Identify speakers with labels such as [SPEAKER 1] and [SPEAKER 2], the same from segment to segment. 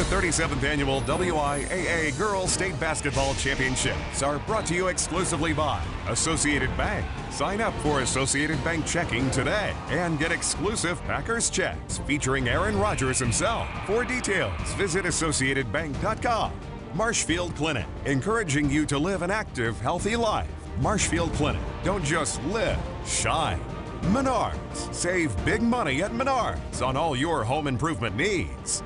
[SPEAKER 1] 37th Annual WIAA Girls State Basketball Championships are brought to you exclusively by Associated Bank. Sign up for Associated Bank checking today and get exclusive Packers checks featuring Aaron Rodgers himself. For details, visit AssociatedBank.com. Marshfield Clinic, encouraging you to live an active, healthy life. Marshfield Clinic, don't just live, shine. Menards, save big money at Menards on all your home improvement needs.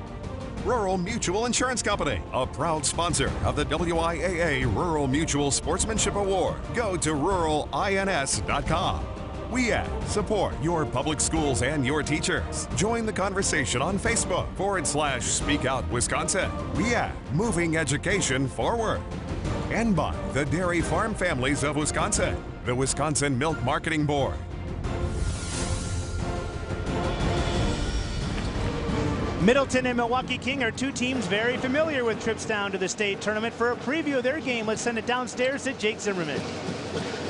[SPEAKER 1] Rural Mutual Insurance Company, a proud sponsor of the WIAA Rural Mutual Sportsmanship Award. Go to ruralins.com. WEAD, support your public schools and your teachers. Join the conversation on Facebook /Speak Out Wisconsin. WEAD, moving education forward. And by the Dairy Farm Families of Wisconsin, the Wisconsin Milk Marketing Board.
[SPEAKER 2] Middleton and Milwaukee King are two teams very familiar with trips down to the state tournament. For a preview of their game, let's send it downstairs to Jake Zimmerman.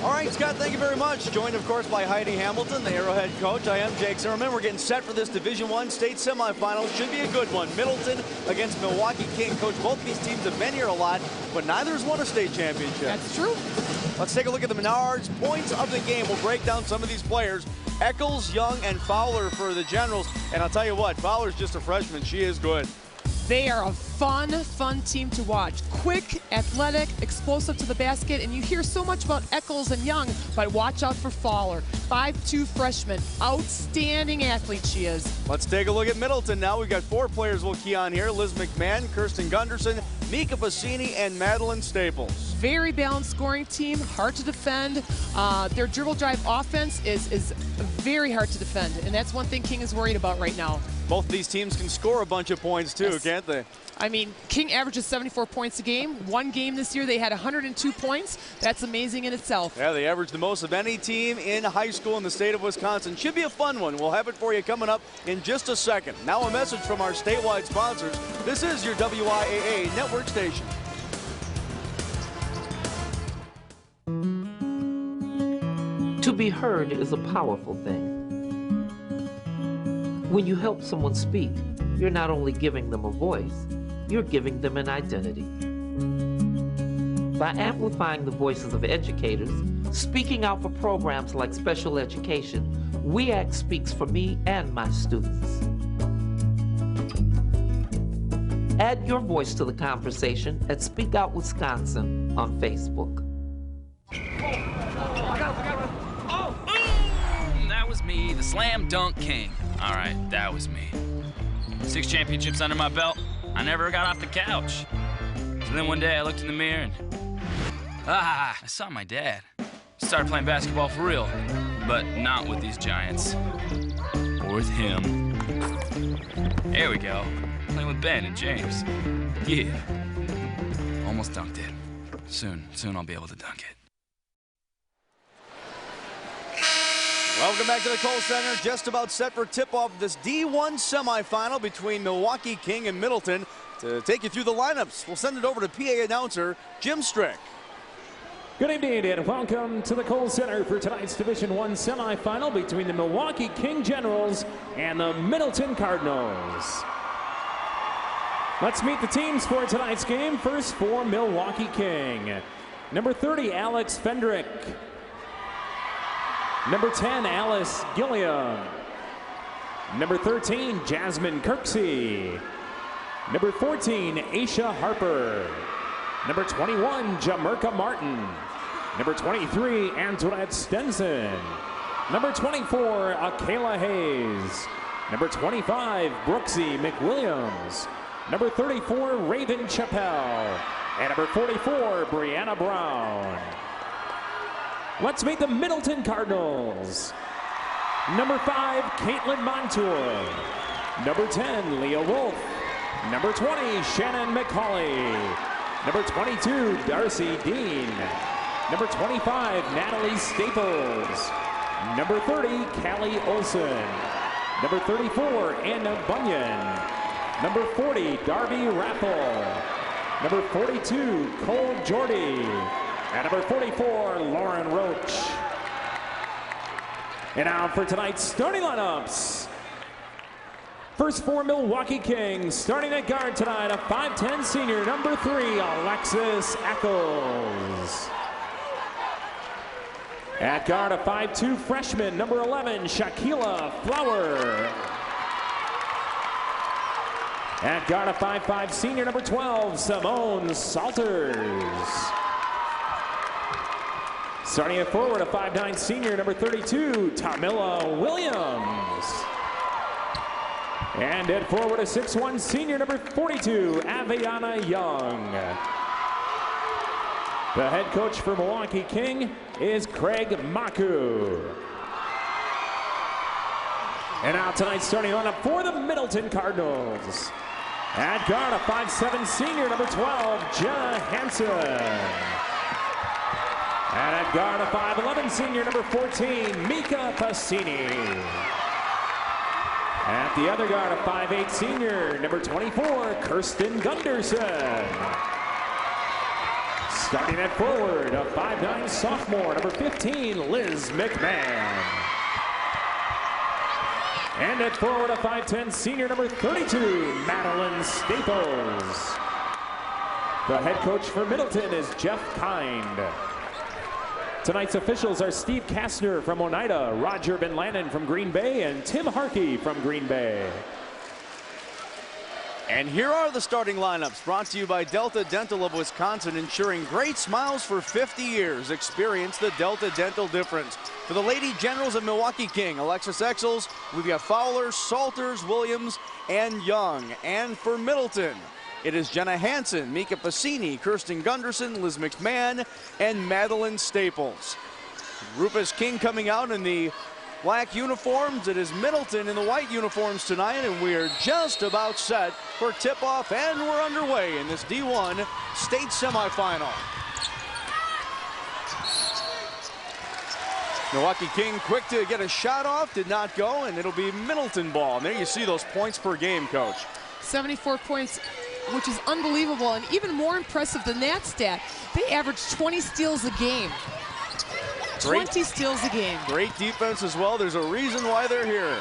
[SPEAKER 3] All right, Scott, thank you very much. Joined, of course, by Heidi Hamilton, the Arrowhead coach. I am Jake Zimmerman. We're getting set for this Division I state semifinal. Should be a good one. Middleton against Milwaukee King. Coach, both these teams have been here a lot, but neither has won a state championship.
[SPEAKER 4] That's true.
[SPEAKER 3] Let's take a look at the Menards points of the game. We'll break down some of these players. Eccles, Young, and Fowler for the Generals. And I'll tell you what, Fowler's just a freshman. She is good.
[SPEAKER 4] They are a fun team to watch. Quick, athletic, explosive to the basket, and you hear so much about Eccles and Young, but watch out for Fowler. 5'2" freshman, outstanding athlete she is.
[SPEAKER 3] Let's take a look at Middleton now. We've got 4 players we'll key on here. Liz McMahon, Kirsten Gunderson, Mika Fassini, and Madeline Staples.
[SPEAKER 4] Very balanced scoring team, hard to defend. Their dribble drive offense is very hard to defend, and that's one thing King is worried about right now.
[SPEAKER 3] Both of these teams can score a bunch of points too,
[SPEAKER 4] yes.
[SPEAKER 3] Can't they?
[SPEAKER 4] I mean, King averages 74 points a game. One game this year, they had 102 points. That's amazing in itself.
[SPEAKER 3] Yeah, they average the most of any team in high school in the state of Wisconsin. Should be a fun one. We'll have it for you coming up in just a second. Now a message from our statewide sponsors. This is your WIAA network station.
[SPEAKER 5] To be heard is a powerful thing. When you help someone speak, you're not only giving them a voice, you're giving them an identity. By amplifying the voices of educators, speaking out for programs like special education, WEAC speaks for me and my students. Add your voice to the conversation at Speak Out Wisconsin on Facebook.
[SPEAKER 6] That was me, the slam dunk king. All right, that was me. 6 championships under my belt. I never got off the couch. So then one day I looked in the mirror and I saw my dad. Started playing basketball for real, but not with these giants. Or with him. There we go. Playing with Ben and James. Yeah. Almost dunked it. Soon I'll be able to dunk it.
[SPEAKER 3] Welcome back to the Kohl Center. Just about set for tip-off of this D1 semifinal between Milwaukee King and Middleton. To take you through the lineups, we'll send it over to PA announcer Jim Strick.
[SPEAKER 7] Good evening and welcome to the Kohl Center for tonight's Division I semifinal between the Milwaukee King Generals and the Middleton Cardinals. Let's meet the teams for tonight's game. First for Milwaukee King. Number 30, Alex Fendrick. Number 10, Alice Gilliam. Number 13, Jasmine Kirksey. Number 14, Aisha Harper. Number 21, Jamerka Martin. Number 23, Antoinette Stenson. Number 24, Akela Hayes. Number 25, Brooksy McWilliams. Number 34, Raven Chappelle. And number 44, Brianna Brown. Let's meet the Middleton Cardinals. Number 5, Caitlin Montour. Number 10, Leah Wolf. Number 20, Shannon McCauley. Number 22, Darcy Dean. Number 25, Natalie Staples. Number 30, Callie Olson. Number 34, Anna Bunyan. Number 40, Darby Raffle. Number 42, Cole Jordy. And number 44, Lauren Roach. And now for tonight's starting lineups. First for Milwaukee Kings, starting at guard tonight, a 5'10" senior, number 3, Alexis Eccles. At guard, a 5'2" freshman, number 11, Shaquila Flower. At guard, a 5'5" senior, number 12, Simone Salters. Starting at forward, a 5'9" senior, number 32, Tamila Williams. And at forward, a 6'1" senior, number 42, Aviana Young. The head coach for Milwaukee King is Craig Maku. And now tonight's starting lineup for the Middleton Cardinals. At guard, a 5'7" senior, number 12, Jenna Hansen. And at guard, a 5'11" senior, number 14, Mika Passini. At the other guard, a 5'8" senior, number 24, Kirsten Gunderson. Starting at forward, a 5'9" sophomore, number 15, Liz McMahon. And at forward, a 5'10" senior, number 32, Madeline Staples. The head coach for Middleton is Jeff Kind. Tonight's officials are Steve Kastner from Oneida, Roger Van Lannen from Green Bay, and Tim Harkey from Green Bay.
[SPEAKER 3] And here are the starting lineups, brought to you by Delta Dental of Wisconsin, ensuring great smiles for 50 years. Experience the Delta Dental difference. For the Lady Generals of Milwaukee King, Alexis Eccles, we've got Fowler, Salters, Williams, and Young. And for Middleton, it is Jenna Hansen, Mika Passini, Kirsten Gunderson, Liz McMahon, and Madeline Staples. Rufus King coming out in the black uniforms. It is Middleton in the white uniforms tonight, and we are just about set for tip-off, and we're underway in this D1 state semifinal. Milwaukee King quick to get a shot off, did not go, and it'll be Middleton ball. And there you see those points per game, Coach.
[SPEAKER 4] 74 points, which is unbelievable, and even more impressive than that stat, they average 20 steals a game. 20 steals a game. Great defense as well. There's a reason why they're here.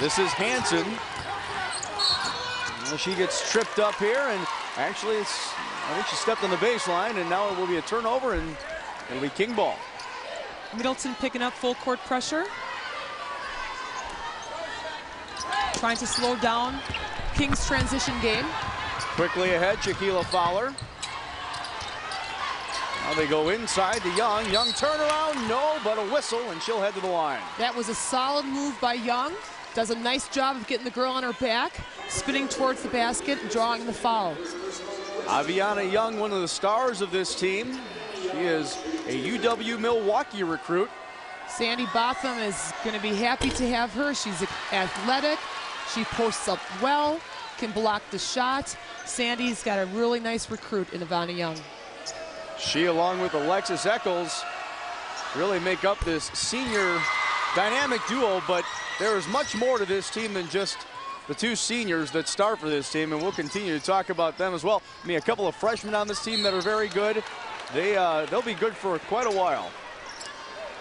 [SPEAKER 4] This is Hansen. She gets tripped up here, and actually I think she stepped on the baseline, and now it will be a turnover, and it'll be King ball. Middleton picking up full court pressure. Trying to slow down King's transition game.
[SPEAKER 3] Quickly ahead, Shaquila Fowler. Now they go inside to Young. Young turnaround, no, but a whistle, and she'll head to the line.
[SPEAKER 4] That was a solid move by Young. Does a nice job of getting the girl on her back, spinning towards the basket and drawing the foul.
[SPEAKER 3] Aviana Young, one of the stars of this team. She is a UW Milwaukee recruit.
[SPEAKER 4] Sandy Botham is going to be happy to have her. She's athletic. She posts up well, can block the shot. Sandy's got a really nice recruit in Aviana Young.
[SPEAKER 3] She, along with Alexis Eccles, really make up this senior dynamic duo, but there is much more to this team than just the two seniors that start for this team, and we'll continue to talk about them as well. I mean, a couple of freshmen on this team that are very good. They'll be good for quite a while.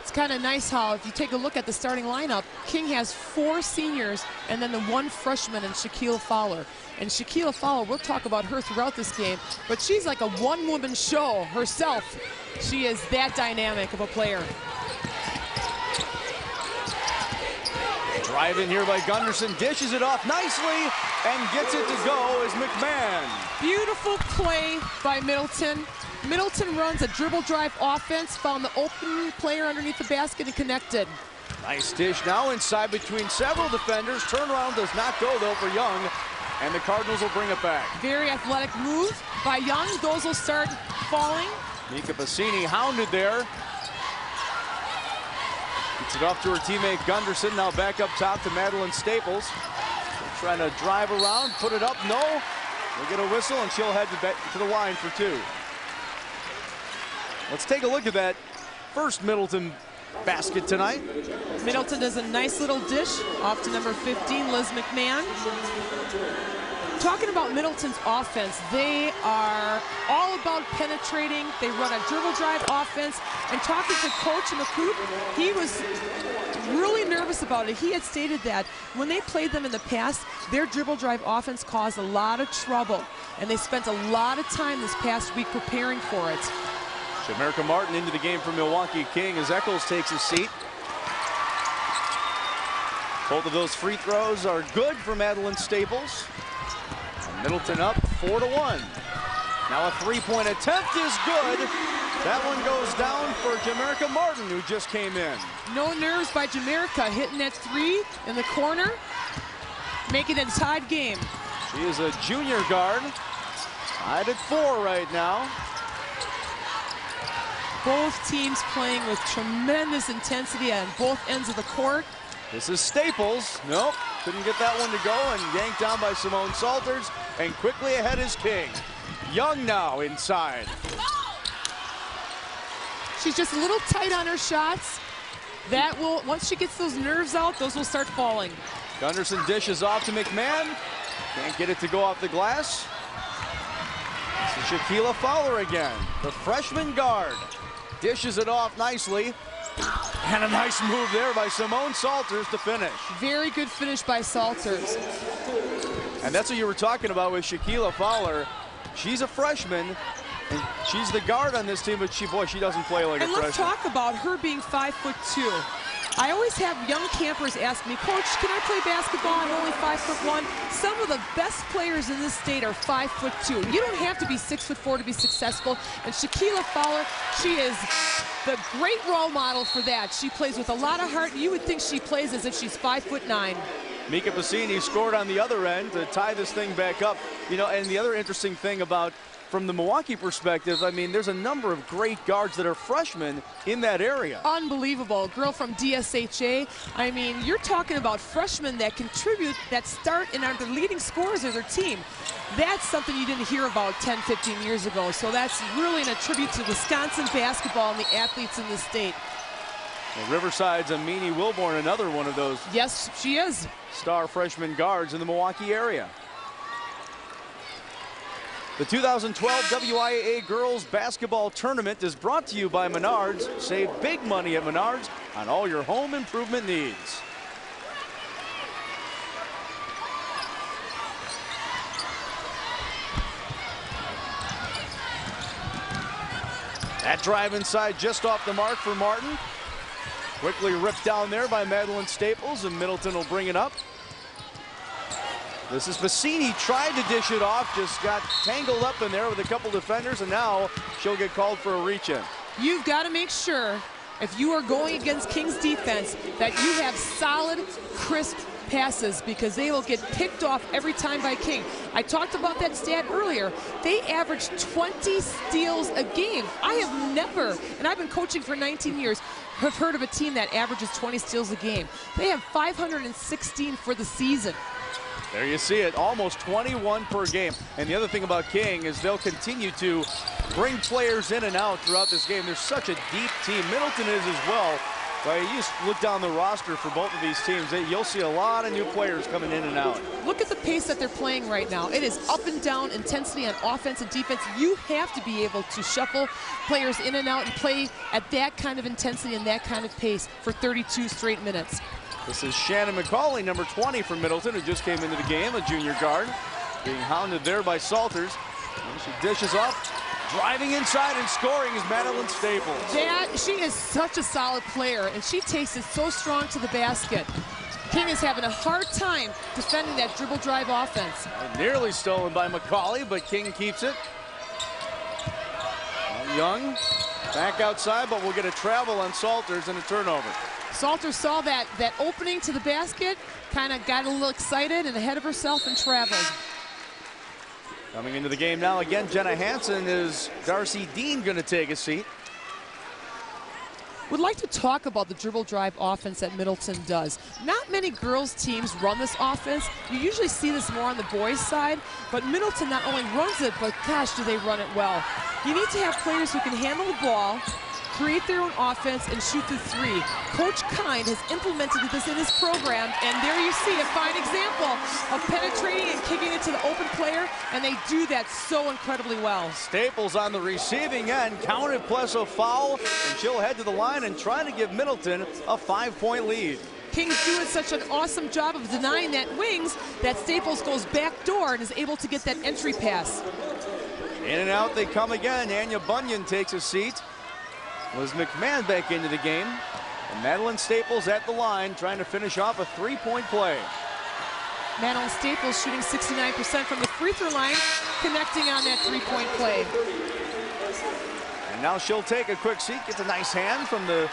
[SPEAKER 4] It's kind of nice how, if you take a look at the starting lineup, King has 4 seniors and then the 1 freshman in Shaquila Fowler. And Shaquila Fowler, we'll talk about her throughout this game, but she's like a one-woman show herself. She is that dynamic of a player.
[SPEAKER 3] Drive in here by Gunderson, dishes it off nicely, and gets it to go as McMahon.
[SPEAKER 4] Beautiful play by Middleton. Middleton runs a dribble drive offense, found the open player underneath the basket and connected.
[SPEAKER 3] Nice dish now inside between several defenders. Turnaround does not go though for Young, and the Cardinals will bring it back.
[SPEAKER 4] Very athletic move by Young. Those will start falling.
[SPEAKER 3] Mika Passini hounded there. Gets it off to her teammate Gunderson. Now back up top to Madeline Staples. Trying to drive around, put it up, no. We'll get a whistle and she'll head to the line for 2. Let's take a look at that first Middleton basket tonight.
[SPEAKER 4] Middleton does a nice little dish off to number 15, Liz McMahon. Talking about Middleton's offense, they are all about penetrating. They run a dribble drive offense. And talking to Coach McCoot, he was really nervous about it. He had stated that when they played them in the past, their dribble drive offense caused a lot of trouble. And they spent a lot of time this past week preparing for it.
[SPEAKER 3] Jamaica Martin into the game for Milwaukee King as Eccles takes his seat. Both of those free throws are good for Madeline Staples. Middleton up 4-1. Now a three-point attempt is good. That one goes down for Jamaica Martin, who just came in.
[SPEAKER 4] No nerves by Jamaica, hitting that three in the corner, making it a tied game.
[SPEAKER 3] She is a junior guard. Tied at 4 right now.
[SPEAKER 4] Both teams playing with tremendous intensity on both ends of the court.
[SPEAKER 3] This is Staples. Nope, couldn't get that one to go, and yanked down by Simone Salters. And quickly ahead is King. Young now inside.
[SPEAKER 4] She's just a little tight on her shots. That will, once she gets those nerves out, those will start falling.
[SPEAKER 3] Gunderson dishes off to McMahon. Can't get it to go off the glass. This is Shaquilla Fowler again, the freshman guard. Dishes it off nicely. And a nice move there by Simone Salters to finish.
[SPEAKER 4] Very good finish by Salters.
[SPEAKER 3] And that's what you were talking about with Shaquilla Fowler. She's a freshman, and she's the guard on this team, but she doesn't play like a freshman.
[SPEAKER 4] And let's talk about her being 5'2". I always have young campers ask me, Coach, can I play basketball? I'm only 5'1". Some of the best players in this state are 5'2". You don't have to be 6'4" to be successful. And Shaquilla Fowler, she is the great role model for that. She plays with a lot of heart. You would think she plays as if she's 5'9".
[SPEAKER 3] Mika Passini scored on the other end to tie this thing back up. You know, and the other interesting thing about, from the Milwaukee perspective, I mean, there's a number of great guards that are freshmen in that area.
[SPEAKER 4] Unbelievable. Girl from DSHA. I mean, you're talking about freshmen that contribute, that start and are the leading scorers of their team. That's something you didn't hear about 10, 15 years ago. So that's really an tribute to Wisconsin basketball and the athletes in the state.
[SPEAKER 3] And Riverside's Amini Wilborn, another one of those.
[SPEAKER 4] Yes, she is.
[SPEAKER 3] Star freshman guards in the Milwaukee area. The 2012 WIAA Girls Basketball Tournament is brought to you by Menards. Save big money at Menards on all your home improvement needs. That drive inside just off the mark for Martin. Quickly ripped down there by Madeline Staples, and Middleton will bring it up. This is Bassini, tried to dish it off, just got tangled up in there with a couple defenders, and now she'll get called for a reach-in.
[SPEAKER 4] You've got to make sure, if you are going against King's defense, that you have solid, crisp passes, because they will get picked off every time by King. I talked about that stat earlier. They average 20 steals a game. I have never, and I've been coaching for 19 years, have heard of a team that averages 20 steals a game. They have 516 for the season.
[SPEAKER 3] There you see it, almost 21 per game. And the other thing about King is they'll continue to bring players in and out throughout this game. There's such a deep team. Middleton is as well. Right, you just look down the roster for both of these teams, you'll see a lot of new players coming in and out.
[SPEAKER 4] Look at the pace that they're playing right now. It is up and down intensity on offense and defense. You have to be able to shuffle players in and out and play at that kind of intensity and that kind of pace for 32 straight minutes.
[SPEAKER 3] This is Shannon McCauley, number 20 from Middleton, who just came into the game, a junior guard. Being hounded there by Salters. And she dishes off. Driving inside and scoring is Madeline Staples.
[SPEAKER 4] She is such a solid player, and she takes it so strong to the basket. King is having a hard time defending that dribble drive offense.
[SPEAKER 3] And nearly stolen by McCauley, but King keeps it. Young back outside, but we'll get a travel on Salters and a turnover.
[SPEAKER 4] Salters saw that opening to the basket, kind of got a little excited and ahead of herself and traveled.
[SPEAKER 3] Coming into the game now again, Jenna Hansen. Is Darcy Dean going to take a seat?
[SPEAKER 4] Would like to talk about the dribble drive offense that Middleton does. Not many girls teams run this offense. You usually see this more on the boys side, but Middleton not only runs it, but gosh, do they run it well. You need to have players who can handle the ball, create their own offense and shoot the three. Coach Kind has implemented this in his program, and there you see a fine example of penetrating and kicking it to the open player, and they do that so incredibly well.
[SPEAKER 3] Staples on the receiving end, counted plus a foul, and she'll head to the line and try to give Middleton a 5-point lead.
[SPEAKER 4] King's doing such an awesome job of denying that wings that Staples goes back door and is able to get that entry pass.
[SPEAKER 3] In and out they come again. Anya Bunyan takes a seat. Liz McMahon back into the game. And Madeline Staples at the line trying to finish off a 3-point play.
[SPEAKER 4] Madeline Staples shooting 69% from the free throw line, connecting on that 3-point play.
[SPEAKER 3] And now she'll take a quick seat, gets a nice hand from the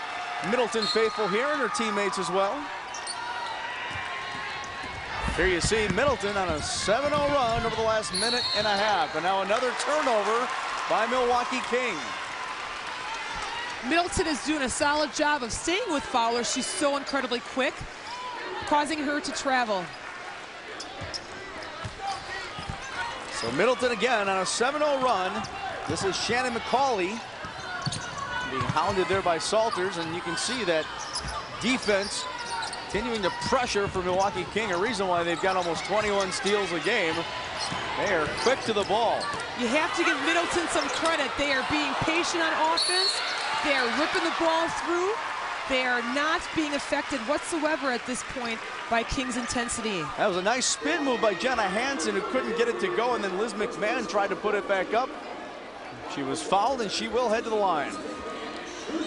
[SPEAKER 3] Middleton faithful here and her teammates as well. Here you see Middleton on a 7-0 run over the last minute and a half. And now another turnover by Milwaukee King.
[SPEAKER 4] Middleton is doing a solid job of staying with Fowler. She's so incredibly quick, causing her to travel.
[SPEAKER 3] So Middleton again on a 7-0 run. This is Shannon McCauley being hounded there by Salters, and you can see that defense continuing to pressure for Milwaukee King, a reason why they've got almost 21 steals a game. They are quick to the ball.
[SPEAKER 4] You have to give Middleton some credit. They are being patient on offense. They are ripping the ball through. They are not being affected whatsoever at this point by King's intensity.
[SPEAKER 3] That was a nice spin move by Jenna Hansen, who couldn't get it to go, and then Liz McMahon tried to put it back up. She was fouled, and she will head to the line.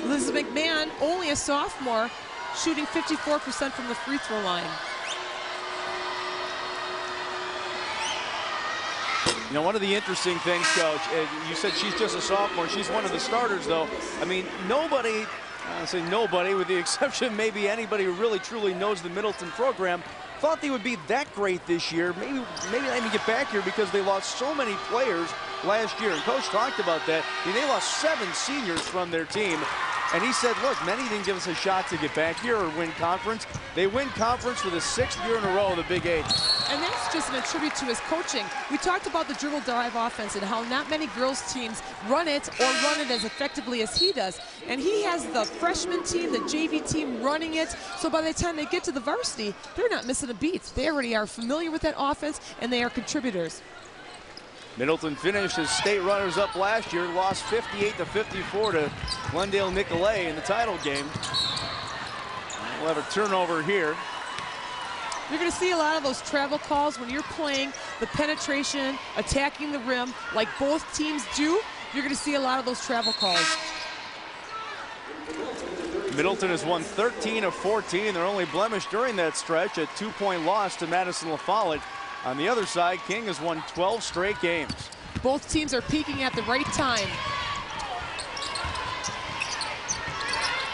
[SPEAKER 4] Liz McMahon, only a sophomore, shooting 54% from the free throw line.
[SPEAKER 3] You know, one of the interesting things, Coach, you said she's just a sophomore. She's one of the starters, though. I mean, nobody, I say nobody, with the exception maybe anybody who really truly knows the Middleton program, thought they would be that great this year. Maybe not even get back here because they lost so many players last year. And Coach talked about that. I mean, they lost 7 seniors from their team. And he said, look, many didn't give us a shot to get back here or win conference. They win conference for the 6th year in a row, the Big 8.
[SPEAKER 4] And that's just an attribute to his coaching. We talked about the dribble drive offense and how not many girls teams run it or run it as effectively as he does. And he has the freshman team, the JV team running it. So by the time they get to the varsity, they're not missing a beat. They already are familiar with that offense, and they are contributors.
[SPEAKER 3] Middleton finished as state runners-up last year, lost 58-54 to Glendale Nicolay in the title game. We'll have a turnover here.
[SPEAKER 4] You're going to see a lot of those travel calls when you're playing the penetration, attacking the rim, like both teams do. You're going to see a lot of those travel calls.
[SPEAKER 3] Middleton has won 13 of 14. Their only blemish during that stretch, a 2-point loss to Madison La Follette. On the other side, King has won 12 straight games.
[SPEAKER 4] Both teams are peaking at the right time.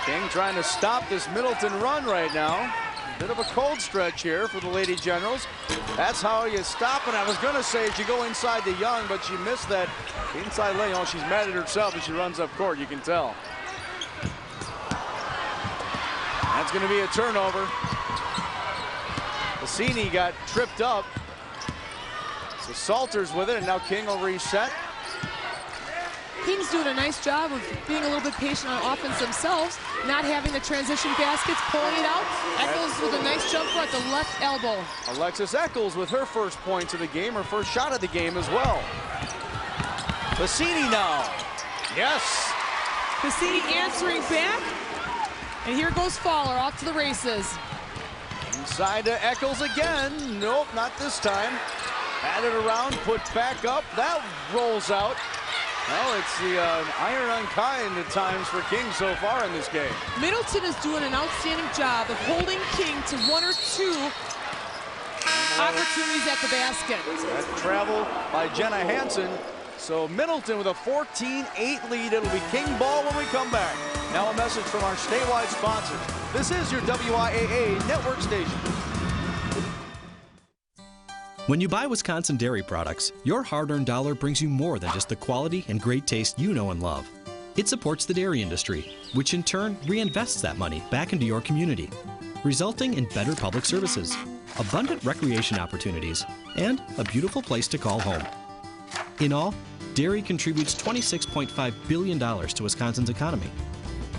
[SPEAKER 3] King trying to stop this Middleton run right now. A bit of a cold stretch here for the Lady Generals. That's how you stop it. I was going to say as you go inside to Young, but she missed that inside lane. Oh, she's mad at herself as she runs up court, you can tell. That's going to be a turnover. Bassini got tripped up. So Salters with it, and now King will reset.
[SPEAKER 4] King's doing a nice job of being a little bit patient on offense themselves, not having the transition baskets, pulling it out. Eccles with a nice jumper at the left elbow.
[SPEAKER 3] Alexis Eccles with her first points of the game, her first shot of the game as well. Bassini now. Yes.
[SPEAKER 4] Bassini answering back. And here goes Fowler off to the races.
[SPEAKER 3] Inside to Eccles again. Nope, not this time. Had it around, put back up. That rolls out. Well, it's the iron unkind at times for King so far in this game.
[SPEAKER 4] Middleton is doing an outstanding job of holding King to 1 or 2 opportunities at the basket.
[SPEAKER 3] That travel by Jenna Hansen. So Middleton with a 14-8 lead. It'll be King ball when we come back. Now a message from our statewide sponsors. This is your WIAA network station.
[SPEAKER 8] When you buy Wisconsin dairy products, your hard-earned dollar brings you more than just the quality and great taste you know and love. It supports the dairy industry, which in turn reinvests that money back into your community, resulting in better public services, abundant recreation opportunities, and a beautiful place to call home. In all, dairy contributes $26.5 billion to Wisconsin's economy.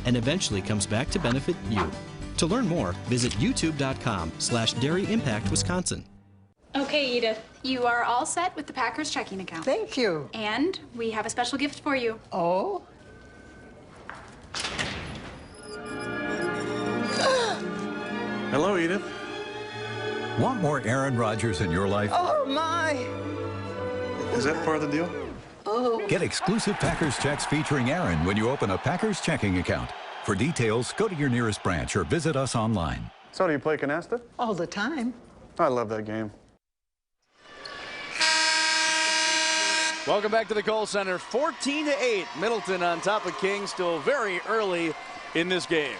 [SPEAKER 8] and eventually comes back to benefit you. To learn more, visit youtube.com/DairyImpactWisconsin.
[SPEAKER 9] Okay, Edith, you are all set with the Packers checking account.
[SPEAKER 10] Thank you.
[SPEAKER 9] And we have a special gift for you.
[SPEAKER 10] Oh?
[SPEAKER 11] Hello, Edith.
[SPEAKER 12] Want more Aaron Rodgers in your life?
[SPEAKER 10] Oh, my.
[SPEAKER 11] Is that part of the deal?
[SPEAKER 10] Oh.
[SPEAKER 12] Get exclusive Packers checks featuring Aaron when you open a Packers checking account. For details, go to your nearest branch or visit us online.
[SPEAKER 11] So do you play canasta?
[SPEAKER 10] All the time.
[SPEAKER 11] I love that game.
[SPEAKER 3] Welcome back to the Kohl Center. 14-8. Middleton on top of King, still very early in this game.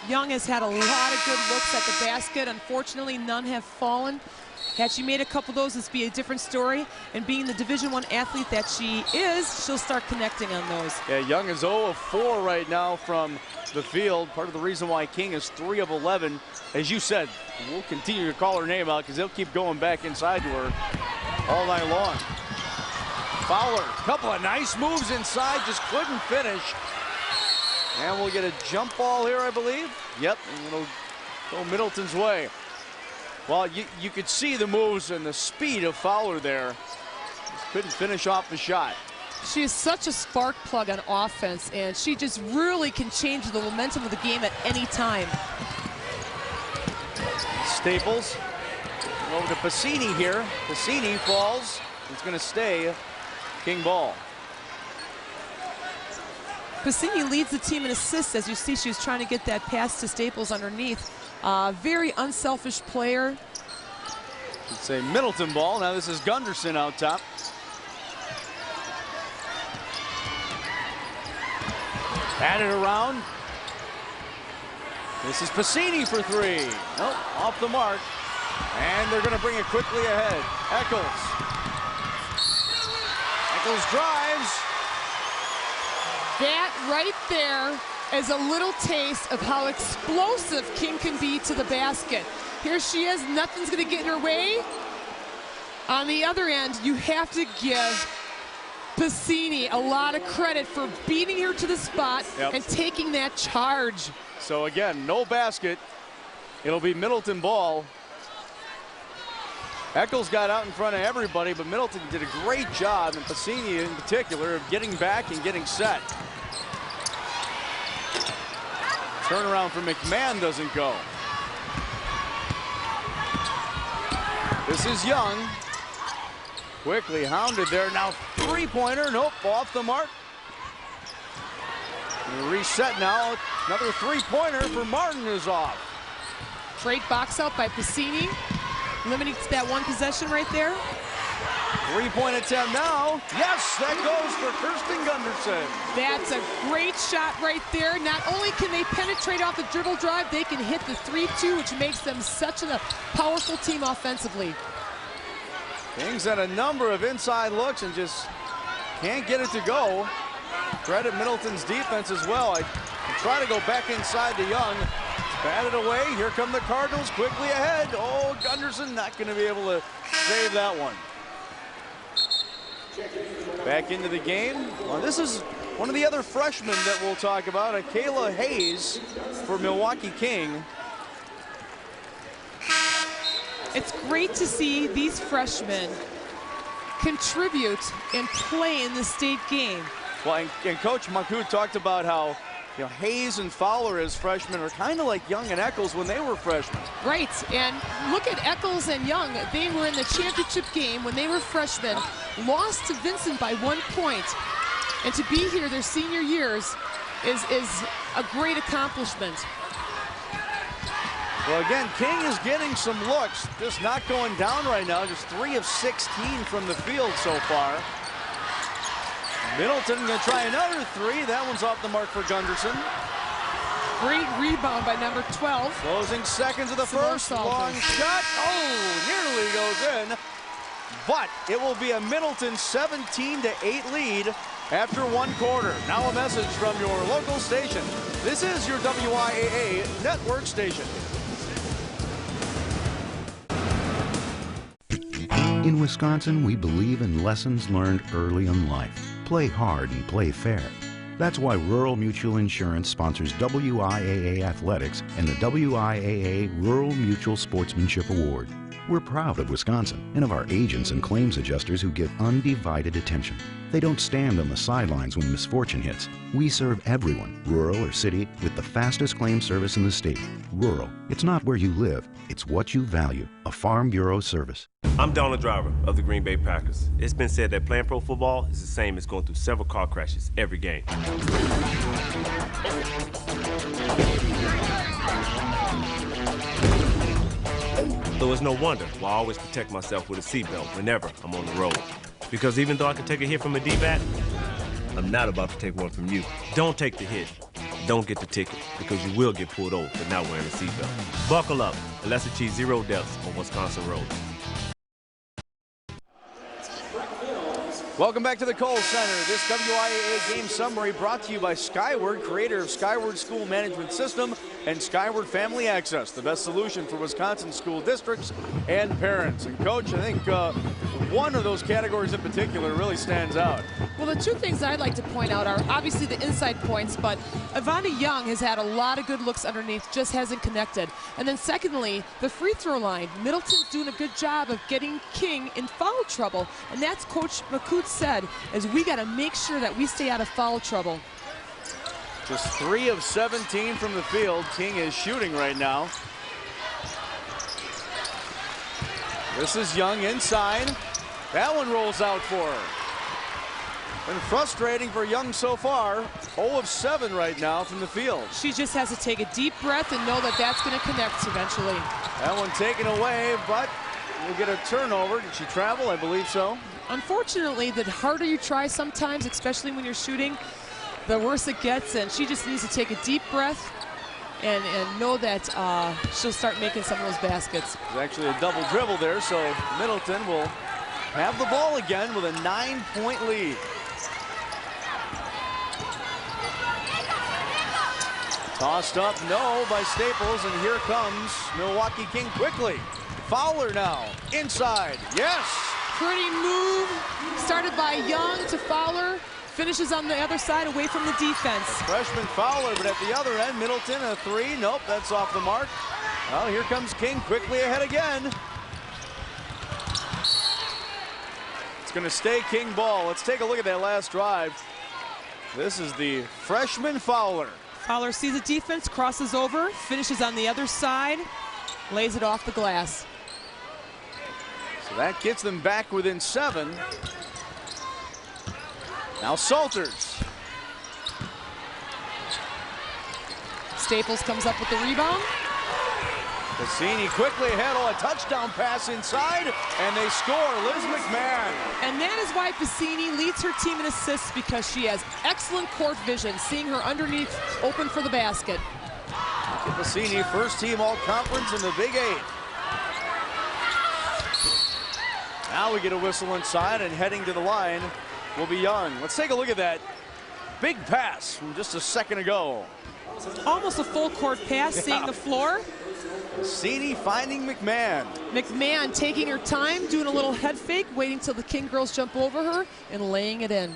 [SPEAKER 4] Young has had a lot of good looks at the basket. Unfortunately, none have fallen. Had she made a couple of those, this would be a different story. And being the Division I athlete that she is, she'll start connecting on those.
[SPEAKER 3] Yeah, Young is 0 of 4 right now from the field. Part of the reason why King is 3 of 11. As you said, we'll continue to call her name out because they'll keep going back inside to her all night long. Fowler, couple of nice moves inside, just couldn't finish. And we'll get a jump ball here, I believe. Yep, and it'll go Middleton's way. Well, you could see the moves and the speed of Fowler there. Just couldn't finish off the shot.
[SPEAKER 4] She is such a spark plug on offense, and she just really can change the momentum of the game at any time.
[SPEAKER 3] Staples over to Pacini here. Pacini falls. It's going to stay King ball.
[SPEAKER 4] Pacini leads the team in assists. As you see, she was trying to get that pass to Staples underneath. Very unselfish player.
[SPEAKER 3] It's a Middleton ball. Now this is Gunderson out top. Batted around. This is Pacini for 3. Nope, off the mark. And they're going to bring it quickly ahead. Eccles. Eccles drives.
[SPEAKER 4] That right there is a little taste of how explosive King can be to the basket. Here she is, nothing's going to get in her way. On the other end, you have to give Pacini a lot of credit for beating her to the spot and taking that charge.
[SPEAKER 3] So again, no basket. It'll be Middleton ball. Eccles got out in front of everybody, but Middleton did a great job, and Pacini in particular, of getting back and getting set. Turnaround for McMahon doesn't go. This is Young. Quickly hounded there. Now three-pointer. Nope, off the mark. And reset now. Another three-pointer for Martin is off.
[SPEAKER 4] Great box out by Pacini. Limiting to that one possession right there.
[SPEAKER 3] Three-point attempt now. Yes, that goes for Kirsten Gunderson.
[SPEAKER 4] That's a great shot right there. Not only can they penetrate off the dribble drive, they can hit the 3-2, which makes them such a powerful team offensively.
[SPEAKER 3] Kings had a number of inside looks and just can't get it to go. Credit Middleton's defense as well. I try to go back inside to Young. Batted away. Here come the Cardinals quickly ahead. Oh, Gunderson not going to be able to save that one. Back into the game. Well, this is one of the other freshmen that we'll talk about, Kayla Hayes for Milwaukee King.
[SPEAKER 4] It's great to see these freshmen contribute and play in the state game.
[SPEAKER 3] Well, and Coach Makud talked about how Hayes and Fowler as freshmen are kind of like Young and Eccles when they were freshmen.
[SPEAKER 4] Right, and look at Eccles and Young. They were in the championship game when they were freshmen, lost to Vincent by 1 point. And to be here their senior years is a great accomplishment.
[SPEAKER 3] Well, again, King is getting some looks, just not going down right now. Just 3 of 16 from the field so far. Middleton going to try another 3. That one's off the mark for Gunderson.
[SPEAKER 4] Great rebound by number 12.
[SPEAKER 3] Closing seconds of the first. Long shot. Oh, nearly goes in. But it will be a Middleton 17-8 lead after 1 quarter. Now a message from your local station. This is your WIAA network station.
[SPEAKER 13] In Wisconsin, we believe in lessons learned early in life. Play hard and play fair. That's why Rural Mutual Insurance sponsors WIAA Athletics and the WIAA Rural Mutual Sportsmanship Award. We're proud of Wisconsin and of our agents and claims adjusters who give undivided attention. They don't stand on the sidelines when misfortune hits. We serve everyone, rural or city, with the fastest claim service in the state. Rural. It's not where you live, it's what you value. A Farm Bureau service.
[SPEAKER 14] I'm Donald Driver of the Green Bay Packers. It's been said that playing pro football is the same as going through several car crashes every game. So it's no wonder why I always protect myself with a seatbelt whenever I'm on the road. Because even though I can take a hit from a D-back, I'm not about to take one from you. Don't take the hit. Don't get the ticket, because you will get pulled over for not wearing a seatbelt. Buckle up and let's achieve 0 deaths on Wisconsin roads.
[SPEAKER 3] Welcome back to the Kohl Center. This WIAA game summary brought to you by Skyward, creator of Skyward School Management System and Skyward Family Access, the best solution for Wisconsin school districts and parents. And Coach, I think one of those categories in particular really stands out.
[SPEAKER 4] Well, the two things I'd like to point out are obviously the inside points, but Ivana Young has had a lot of good looks underneath, just hasn't connected. And then secondly, the free throw line. Middleton's doing a good job of getting King in foul trouble, and that's Coach McCoot said, is we got to make sure that we stay out of foul trouble.
[SPEAKER 3] Just 3 of 17 from the field. King is shooting right now. This is Young inside. That one rolls out for her. Been frustrating for Young so far. 0 of 7 right now from the field.
[SPEAKER 4] She just has to take a deep breath and know that that's going to connect eventually.
[SPEAKER 3] That one taken away, but we'll get a turnover. Did she travel? I believe so.
[SPEAKER 4] Unfortunately, the harder you try sometimes, especially when you're shooting, the worse it gets, and she just needs to take a deep breath and know that she'll start making some of those baskets.
[SPEAKER 3] There's actually a double dribble there, so Middleton will have the ball again with a 9-point lead. Tossed up, no, by Staples, and here comes Milwaukee King quickly. Fowler now, inside, yes!
[SPEAKER 4] Pretty move, started by Young to Fowler, finishes on the other side away from the defense.
[SPEAKER 3] Freshman Fowler, but at the other end, Middleton a 3, nope, that's off the mark. Well, here comes King quickly ahead again. It's gonna stay King ball. Let's take a look at that last drive. This is the freshman Fowler.
[SPEAKER 4] Fowler sees the defense, crosses over, finishes on the other side, lays it off the glass.
[SPEAKER 3] So that gets them back within 7. Now Salters.
[SPEAKER 4] Staples comes up with the rebound.
[SPEAKER 3] Cassini quickly ahead, a touchdown pass inside, and they score. Liz McMahon.
[SPEAKER 4] And that is why Cassini leads her team in assists, because she has excellent court vision, seeing her underneath open for the basket.
[SPEAKER 3] Cassini, first team all-conference in the Big 8. Now we get a whistle inside, and heading to the line will be Young. Let's take a look at that big pass from just a second ago.
[SPEAKER 4] Almost a full court pass, seeing the floor.
[SPEAKER 3] Cassini finding McMahon.
[SPEAKER 4] McMahon taking her time, doing a little head fake, waiting till the King girls jump over her and laying it in.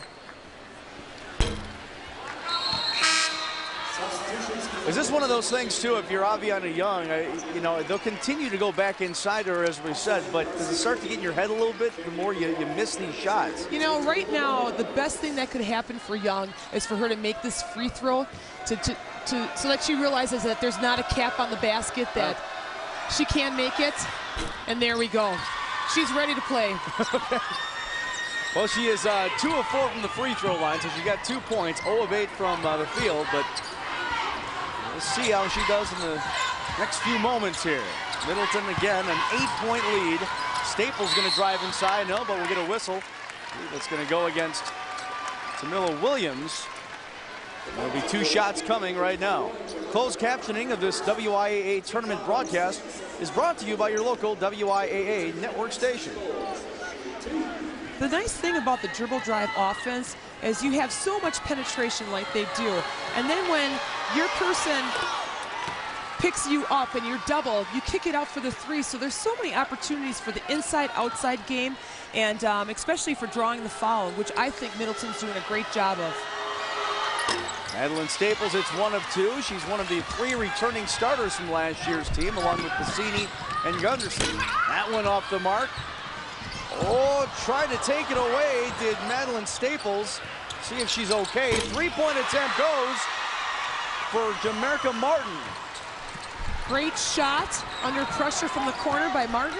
[SPEAKER 3] Is this one of those things, too, if you're Aviana Young, you know, they'll continue to go back inside her, as we said, but does it start to get in your head a little bit the more you miss these shots?
[SPEAKER 4] You know, right now, the best thing that could happen for Young is for her to make this free throw so that she realizes that there's not a cap on the basket, that she can make it, and there we go. She's ready to play.
[SPEAKER 3] Well, she is 2 of 4 from the free throw line, so she got 2 points, 0 of 8 from the field, but we'll see how she does in the next few moments here. Middleton again, an 8-point lead. Staples gonna drive inside, no, but we'll get a whistle. That's gonna go against Tamila Williams. There'll be 2 shots coming right now. Closed captioning of this WIAA tournament broadcast is brought to you by your local WIAA network station.
[SPEAKER 4] The nice thing about the dribble drive offense is you have so much penetration like they do. And then when your person picks you up and you're doubled, you kick it out for the 3. So there's so many opportunities for the inside-outside game, and especially for drawing the foul, which I think Middleton's doing a great job of.
[SPEAKER 3] Madeline Staples, it's 1 of 2. She's one of the 3 returning starters from last year's team, along with Varsity and Gunderson. That one off the mark. Oh, tried to take it away, did Madeline Staples. See if she's okay. 3-point attempt goes for Jamerka Martin.
[SPEAKER 4] Great shot under pressure from the corner by Martin.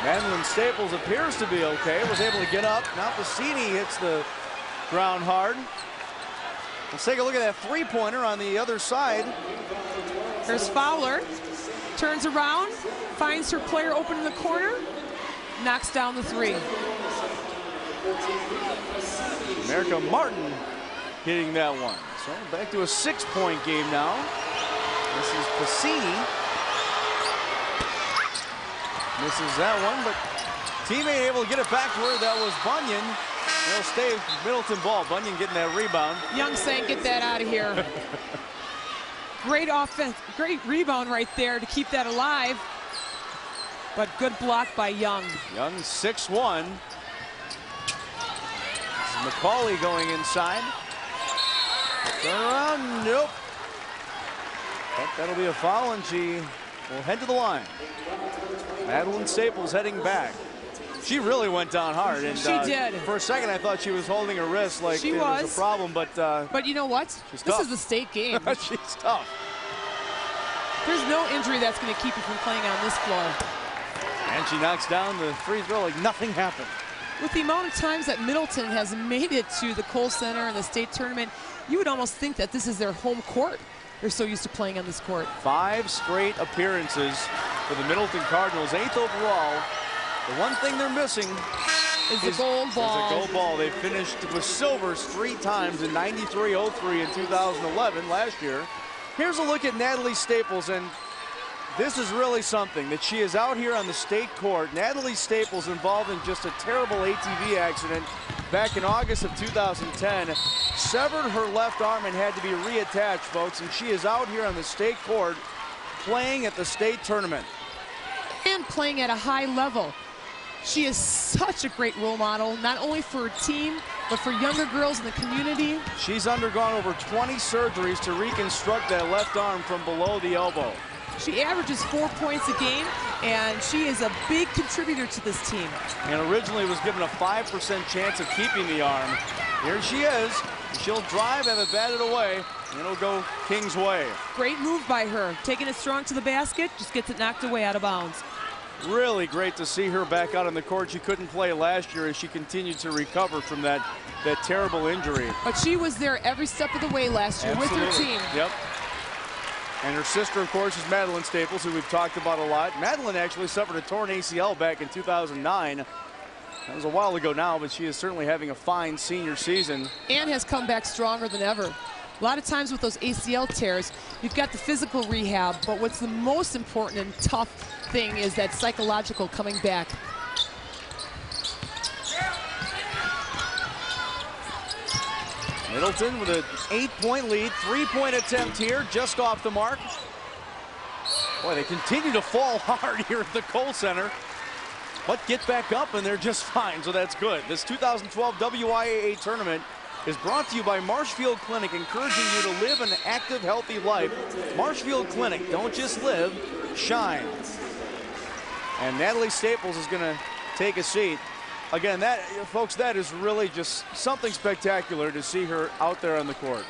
[SPEAKER 3] Madeline Staples appears to be okay. Was able to get up. Now Varsity hits the ground hard. Let's take a look at that 3-pointer on the other side.
[SPEAKER 4] There's Fowler. Turns around, finds her player open in the corner, knocks down the 3.
[SPEAKER 3] Jamerka Martin hitting that one. So back to a 6-point game now. This is Varsity. Misses that one, but teammate able to get it back to her. That was Bunyan. They'll stay Middleton ball. Bunyan getting that rebound.
[SPEAKER 4] Young saying, get that out of here. Great offense, great rebound right there to keep that alive. But good block by Young.
[SPEAKER 3] Young 6'1". McCauley going inside. Turn around, nope. But that'll be a foul, and she will head to the line. Madeline Staples heading back. She really went down hard. And,
[SPEAKER 4] she did.
[SPEAKER 3] For a second, I thought she was holding her wrist like
[SPEAKER 4] she
[SPEAKER 3] it was a problem, but
[SPEAKER 4] you know what?
[SPEAKER 3] This
[SPEAKER 4] tough. Is the state game.
[SPEAKER 3] She's tough.
[SPEAKER 4] There's no injury that's going to keep you from playing on this floor.
[SPEAKER 3] And she knocks down the free throw like nothing happened.
[SPEAKER 4] With the amount of times that Middleton has made it to the Kohl Center in the state tournament, you would almost think that this is their home court. They're so used to playing on this court. 5 straight appearances for the Middleton Cardinals, 8th overall. The one thing they're missing is the gold ball.
[SPEAKER 3] Is a gold ball. They finished with silvers 3 times in 93, 03, and 2011 last year. Here's a look at Natalie Staples, and this is really something that she is out here on the state court. Natalie Staples involved in just a terrible ATV accident back in August of 2010. Severed her left arm and had to be reattached, folks, and she is out here on the state court playing at the state tournament.
[SPEAKER 4] And playing at a high level. She is such a great role model, not only for her team, but for younger girls in the community.
[SPEAKER 3] She's undergone over 20 surgeries to reconstruct that left arm from below the elbow.
[SPEAKER 4] She averages 4 points a game, and she is a big contributor to this team.
[SPEAKER 3] And originally was given a 5% chance of keeping the arm. Here she is. She'll drive, have it batted away, and it'll go King's way.
[SPEAKER 4] Great move by her. Taking it strong to the basket, just gets it knocked away out of bounds.
[SPEAKER 3] Really great to see her back out on the court. She couldn't play last year as she continued to recover from that terrible injury.
[SPEAKER 4] But she was there every step of the way last year. Absolutely. With her team.
[SPEAKER 3] Yep. And her sister, of course, is Madeline Staples, who we've talked about a lot. Madeline actually suffered a torn ACL back in 2009. That was a while ago now, but she is certainly having a fine senior season.
[SPEAKER 4] And has come back stronger than ever. A lot of times with those ACL tears, you've got the physical rehab, but what's the most important and tough thing is that psychological coming back.
[SPEAKER 3] Middleton with an 8-point lead, 3-point attempt here, just off the mark. Boy, they continue to fall hard here at the Kohl Center, but get back up and they're just fine, so that's good. This 2012 WIAA tournament is brought to you by Marshfield Clinic, encouraging you to live an active, healthy life. Marshfield Clinic, don't just live, shine. And Natalie Staples is going to take a seat. Again, that, folks, that is really just something spectacular to see her out there on the court.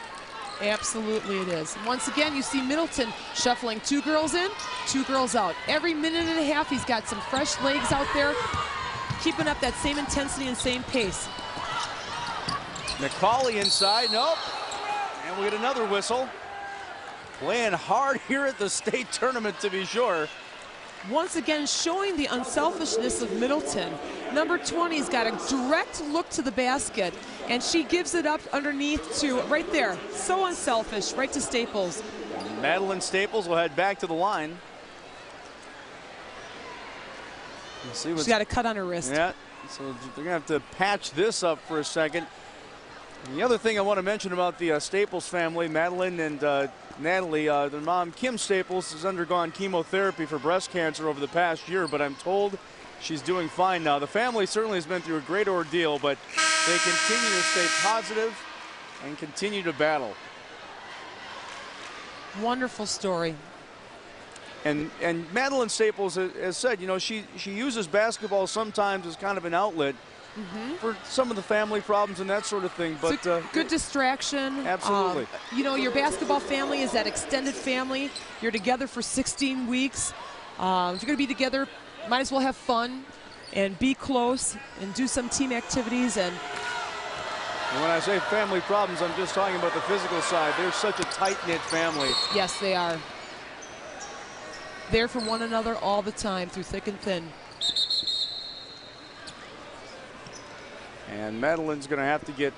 [SPEAKER 4] Absolutely it is. Once again, you see Middleton shuffling 2 girls in, 2 girls out. Every minute and a half, he's got some fresh legs out there, keeping up that same intensity and same pace.
[SPEAKER 3] McCauley inside, nope. And we get another whistle. Playing hard here at the state tournament, to be sure.
[SPEAKER 4] Once again, showing the unselfishness of Middleton. Number 20's got a direct look to the basket, and she gives it up underneath to right there. So unselfish, right to Staples.
[SPEAKER 3] Madeline Staples will head back to the line.
[SPEAKER 4] She's got a cut on her wrist.
[SPEAKER 3] Yeah, so they're gonna have to patch this up for a second. And the other thing I want to mention about the Staples family, Madeline and Natalie, their mom, Kim Staples, has undergone chemotherapy for breast cancer over the past year, but I'm told she's doing fine now. The family certainly has been through a great ordeal, but they continue to stay positive and continue to battle.
[SPEAKER 4] Wonderful story.
[SPEAKER 3] And Madeline Staples has said, you know, she uses basketball sometimes as kind of an outlet for some of the family problems and that sort of thing. But
[SPEAKER 4] good distraction.
[SPEAKER 3] Absolutely.
[SPEAKER 4] You know, your basketball family is that extended family. You're together for 16 weeks. If you're going to be together, might as well have fun and be close and do some team activities. And
[SPEAKER 3] when I say family problems, I'm just talking about the physical side. They're such a tight-knit family.
[SPEAKER 4] Yes, they are. There for one another all the time through thick and thin.
[SPEAKER 3] And Madeline's going to have to get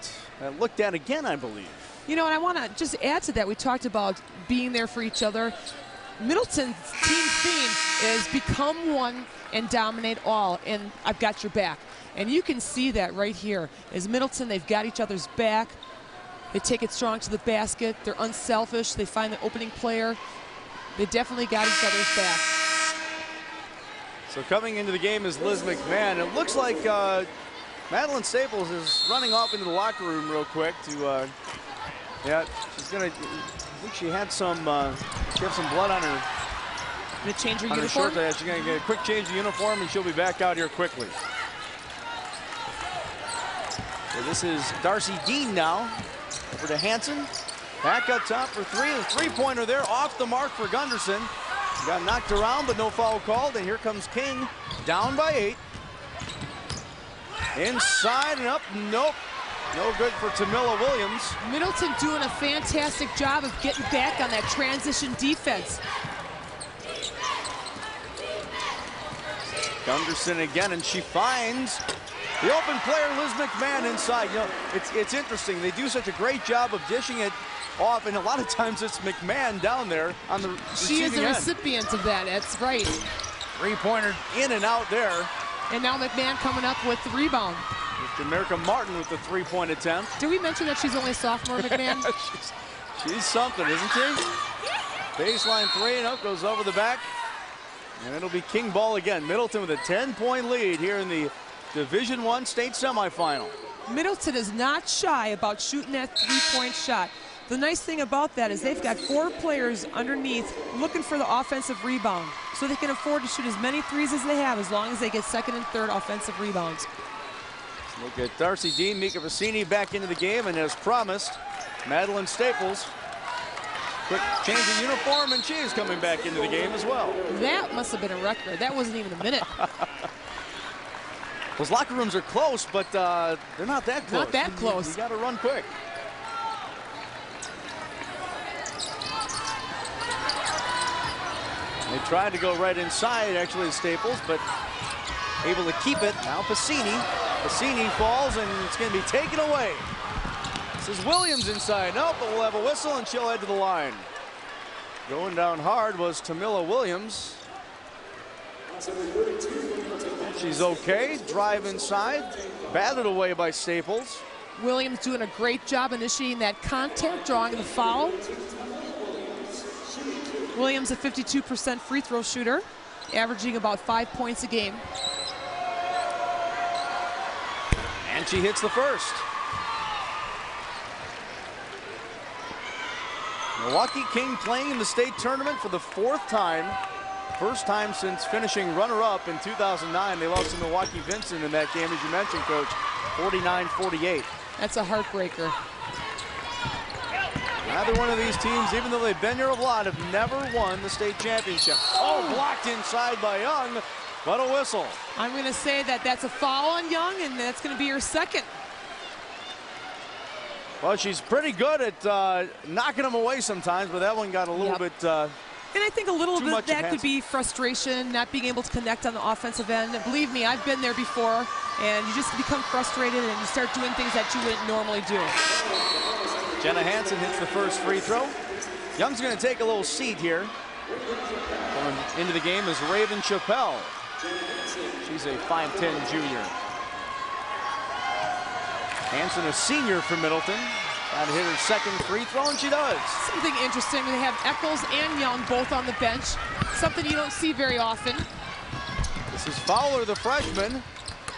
[SPEAKER 3] looked at again, I believe.
[SPEAKER 4] You know, and I want to just add to that. We talked about being there for each other. Middleton's team theme is become one and dominate all, and I've got your back. And you can see that right here. As Middleton, they've got each other's back. They take it strong to the basket. They're unselfish. They find the opening player. They definitely got each other's back.
[SPEAKER 3] So coming into the game is Liz McMahon. It looks like Madeline Staples is running off into the locker room real quick to, yeah, she's gonna, I think she had some blood on her.
[SPEAKER 4] Gonna change her
[SPEAKER 3] on
[SPEAKER 4] uniform?
[SPEAKER 3] Her shirt. She's gonna get a quick change of uniform and she'll be back out here quickly. So this is Darcy Dean now. Over to Hansen. Back up top for three. The three-pointer there off the mark for Gunderson. Got knocked around, but no foul called. And here comes King, down by 8. Inside and up, nope. No good for Tamilla Williams.
[SPEAKER 4] Middleton doing a fantastic job of getting back on that transition defense.
[SPEAKER 3] Gunderson again, and she finds the open player, Liz McMahon, inside. You know, it's interesting. They do such a great job of dishing it off, and a lot of times it's McMahon down there on the
[SPEAKER 4] She is the
[SPEAKER 3] end.
[SPEAKER 4] recipient of that. That's right.
[SPEAKER 3] Three-pointer in and out there.
[SPEAKER 4] And now McMahon coming up with the rebound.
[SPEAKER 3] America Martin with the three-point attempt.
[SPEAKER 4] Did we mention that she's only a sophomore, McMahon?
[SPEAKER 3] she's something, isn't she? Baseline three, and up goes over the back. And it'll be King ball again. Middleton with a 10-point lead here in the Division I state semifinal.
[SPEAKER 4] Middleton is not shy about shooting that three-point shot. The nice thing about that is they've got 4 players underneath looking for the offensive rebound, so they can afford to shoot as many threes as they have as long as they get second and third offensive rebounds.
[SPEAKER 3] Look at Darcy Dean, Mika Varsity back into the game, and as promised, Madeline Staples. Quick change of uniform, and she is coming back into the game as well.
[SPEAKER 4] That must have been a record. That wasn't even a minute.
[SPEAKER 3] Those locker rooms are close, but they're not that close.
[SPEAKER 4] Not that close.
[SPEAKER 3] You got to run quick. They tried to go right inside, actually, Staples, but able to keep it. Now Pacini. Pacini falls, and it's going to be taken away. This is Williams inside. Nope, but we'll have a whistle, and she'll head to the line. Going down hard was Tamilla Williams. She's okay. Drive inside. Batted away by Staples.
[SPEAKER 4] Williams doing a great job initiating that contact, drawing the foul. Williams, a 52% free throw shooter, averaging about 5 points a game.
[SPEAKER 3] And she hits the first. Milwaukee King playing in the state tournament for the 4th time. First time since finishing runner-up in 2009. They lost to Milwaukee Vincent in that game, as you mentioned, Coach, 49-48.
[SPEAKER 4] That's a heartbreaker.
[SPEAKER 3] Neither one of these teams, even though they've been here a lot, have never won the state championship. Oh, blocked inside by Young, but a whistle.
[SPEAKER 4] I'm going to say that that's a foul on Young, and that's going to be her second.
[SPEAKER 3] Well, she's pretty good at knocking them away sometimes, but that one got a little bit
[SPEAKER 4] and I think a little bit that
[SPEAKER 3] enhanced.
[SPEAKER 4] could be frustration, not being able to connect on the offensive end. And believe me, I've been there before, and you just become frustrated and you start doing things that you wouldn't normally do.
[SPEAKER 3] Jenna Hansen hits the first free throw. Young's going to take a little seat here. Going into the game is Raven Chappelle. She's a 5'10" junior. Hansen, a senior for Middleton. Trying to hit her second free throw, and she does.
[SPEAKER 4] Something interesting, they have Eccles and Young both on the bench. Something you don't see very often.
[SPEAKER 3] This is Fowler, the freshman.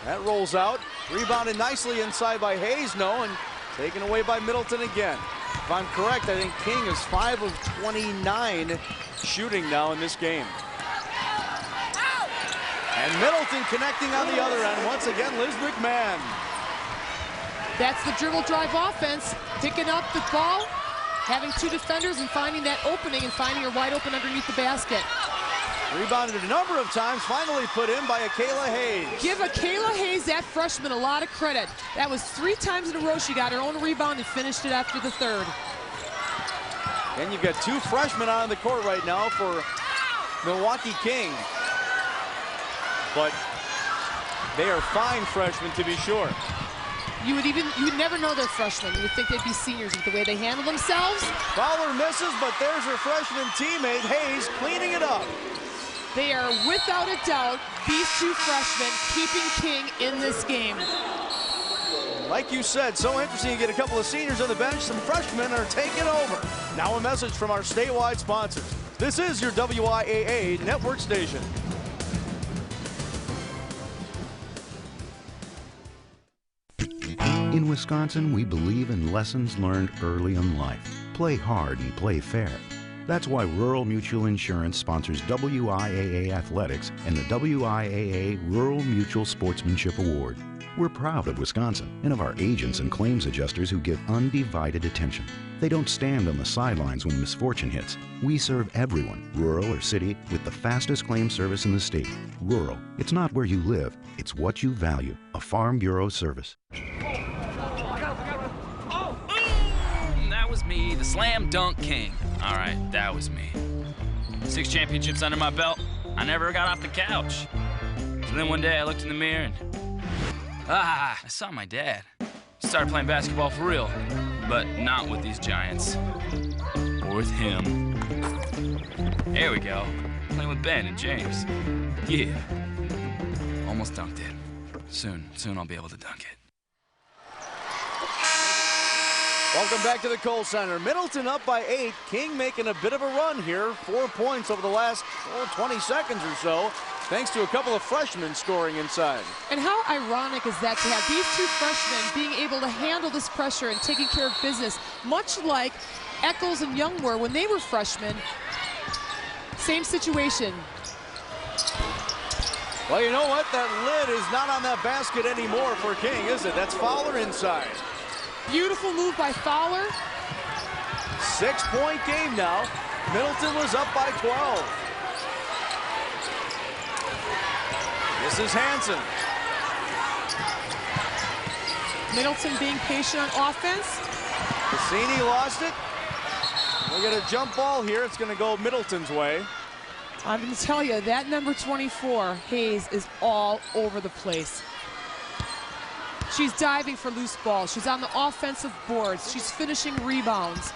[SPEAKER 3] That rolls out. Rebounded nicely inside by Hayes, no, and taken away by Middleton again. If I'm correct, I think King is 5 of 29 shooting now in this game. And Middleton connecting on the other end. Once again, Liz McMahon.
[SPEAKER 4] That's the dribble drive offense. Picking up the ball, having two defenders and finding that opening and finding her wide open underneath the basket.
[SPEAKER 3] Rebounded a number of times, finally put in by Akayla Hayes.
[SPEAKER 4] Give Akayla Hayes, that freshman, a lot of credit. That was 3 times in a row she got her own rebound and finished it after the third.
[SPEAKER 3] And you've got 2 freshmen on the court right now for Milwaukee King. But they are fine freshmen, to be sure.
[SPEAKER 4] You would never know they're freshmen. You would think they'd be seniors with the way they handle themselves.
[SPEAKER 3] Fowler misses, but there's her freshman teammate, Hayes, cleaning it up.
[SPEAKER 4] They are, without a doubt, these 2 freshmen keeping King in this game.
[SPEAKER 3] Like you said, so interesting. You get a couple of seniors on the bench. Some freshmen are taking over. Now a message from our statewide sponsors. This is your WIAA network station.
[SPEAKER 13] In Wisconsin, we believe in lessons learned early in life. Play hard and play fair. That's why Rural Mutual Insurance sponsors WIAA Athletics and the WIAA Rural Mutual Sportsmanship Award. We're proud of Wisconsin and of our agents and claims adjusters who give undivided attention. They don't stand on the sidelines when misfortune hits. We serve everyone, rural or city, with the fastest claim service in the state. Rural. It's not where you live, it's what you value. A Farm Bureau service.
[SPEAKER 6] That was me, the slam dunk king. All right, that was me. 6 championships under my belt. I never got off the couch. So then one day I looked in the mirror and I saw my dad. Started playing basketball for real, but not with these giants. Or with him. There we go. Playing with Ben and James. Yeah. Almost dunked it. Soon I'll be able to dunk it.
[SPEAKER 3] Welcome back to the Kohl Center. Middleton up by 8. King making a bit of a run here. 4 points over the last 20 seconds or so, thanks to a couple of freshmen scoring inside.
[SPEAKER 4] And how ironic is that to have these 2 freshmen being able to handle this pressure and taking care of business, much like Eccles and Young were when they were freshmen. Same situation.
[SPEAKER 3] Well, you know what? That lid is not on that basket anymore for King, is it? That's Fowler inside.
[SPEAKER 4] Beautiful move by Fowler.
[SPEAKER 3] 6-point game now. Middleton was up by 12. This is Hansen.
[SPEAKER 4] Middleton being patient on offense.
[SPEAKER 3] Cassini lost it. We get a jump ball here. It's going to go Middleton's way.
[SPEAKER 4] I'm going to tell you, that number 24, Hayes, is all over the place. She's diving for loose balls. She's on the offensive boards. She's finishing rebounds.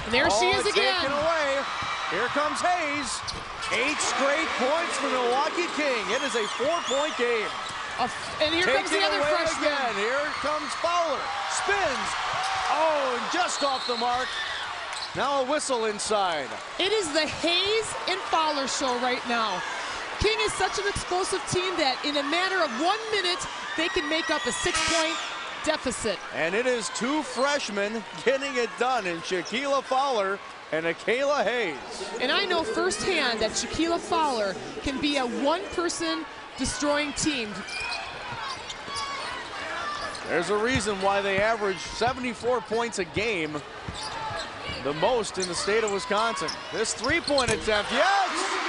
[SPEAKER 4] And there she is again.
[SPEAKER 3] Taken away. Here comes Hayes. 8 straight points for Milwaukee King. It is a 4-point game.
[SPEAKER 4] And here comes the other freshman.
[SPEAKER 3] Again. Here comes Fowler. Spins. Oh, and just off the mark. Now a whistle inside.
[SPEAKER 4] It is the Hayes and Fowler show right now. King is such an explosive team that in a matter of 1 minute, they can make up a 6-point deficit.
[SPEAKER 3] And it is 2 freshmen getting it done in Shaquila Fowler and Akayla Hayes.
[SPEAKER 4] And I know firsthand that Shaquila Fowler can be a 1-person destroying team.
[SPEAKER 3] There's a reason why they average 74 points a game, the most in the state of Wisconsin. This 3-point attempt, yes!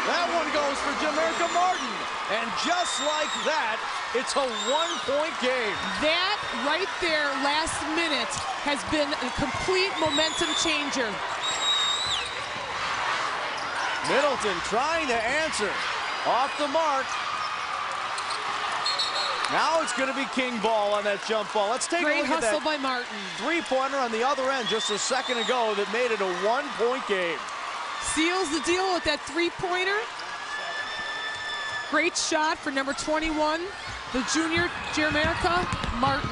[SPEAKER 3] That one goes for Jamaica Martin. And just like that, it's a 1-point game.
[SPEAKER 4] That right there, last minute, has been a complete momentum changer.
[SPEAKER 3] Middleton trying to answer. Off the mark. Now it's going to be King ball on that jump ball. Let's take a look at that.
[SPEAKER 4] Great hustle by Martin.
[SPEAKER 3] 3-pointer on the other end just a second ago that made it a 1-point game.
[SPEAKER 4] Seals the deal with that 3-pointer. Great shot for number 21, the junior Jamaica Martin.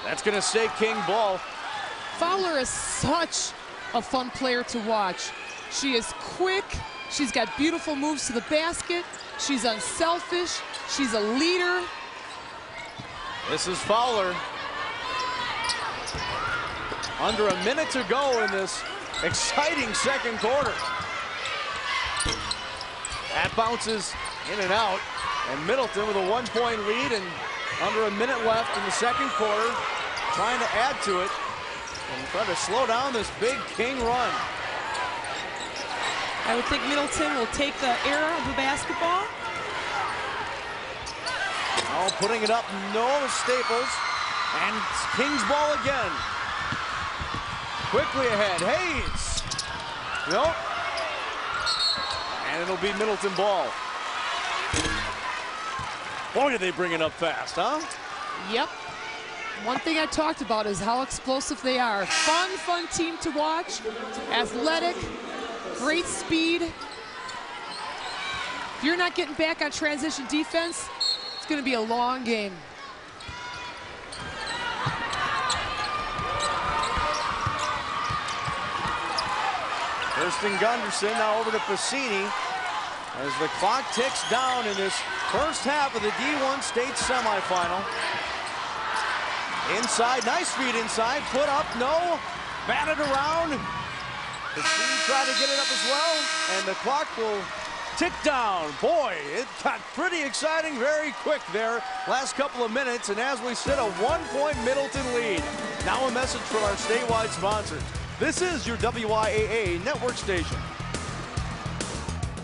[SPEAKER 3] That's going to stay King ball.
[SPEAKER 4] Fowler is such a fun player to watch. She is quick. She's got beautiful moves to the basket. She's unselfish. She's a leader.
[SPEAKER 3] This is Fowler. Under a minute to go in this exciting second quarter. That bounces in and out. And Middleton with a 1-point lead and under a minute left in the second quarter. Trying to add to it and try to slow down this big King run.
[SPEAKER 4] I would think Middleton will take the era of the basketball.
[SPEAKER 3] Oh, putting it up, no Staples. And it's King's ball again. Quickly ahead, Hayes. Nope. And it'll be Middleton ball. Boy, did they bring it up fast, huh?
[SPEAKER 4] Yep. One thing I talked about is how explosive they are. Fun team to watch. Athletic, great speed. If you're not getting back on transition defense, it's going to be a long game.
[SPEAKER 3] Kirsten Gunderson now over to Pacini as the clock ticks down in this first half of the D1 state semifinal. Inside, nice feed inside, put up, no, batted around. Pacini tried to get it up as well, and the clock will tick down. Boy, it got pretty exciting very quick there, last couple of minutes, and as we sit, a 1-point Middleton lead. Now a message from our statewide sponsors. This is your WIAA network station.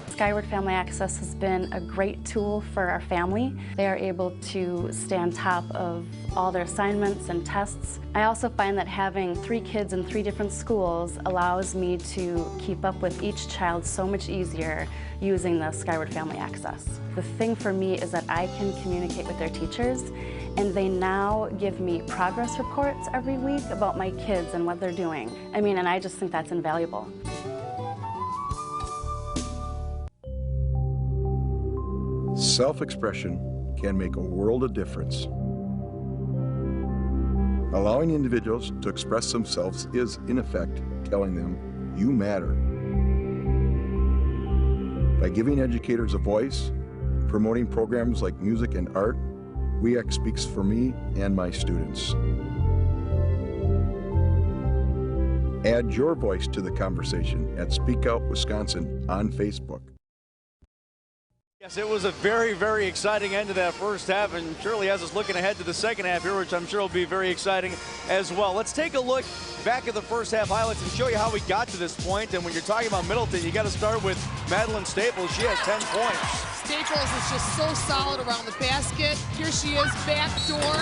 [SPEAKER 15] Skyward Family Access has been a great tool for our family. They are able to stay on top of all their assignments and tests. I also find that having 3 kids in 3 different schools allows me to keep up with each child so much easier using the Skyward Family Access. The thing for me is that I can communicate with their teachers, and they now give me progress reports every week about my kids and what they're doing. I mean, and I just think that's invaluable.
[SPEAKER 16] Self-expression can make a world of difference. Allowing individuals to express themselves is, in effect, telling them, you matter. By giving educators a voice, promoting programs like music and art, WEAC speaks for me and my students. Add your voice to the conversation at Speak Out Wisconsin on Facebook.
[SPEAKER 3] Yes, it was a very, very exciting end to that first half, and Shirley has us looking ahead to the second half here, which I'm sure will be very exciting as well. Let's take a look back at the first half highlights and show you how we got to this point. And when you're talking about Middleton, you got to start with Madeline Staples. She has 10 points.
[SPEAKER 4] Staples is just so solid around the basket. Here she is, back door.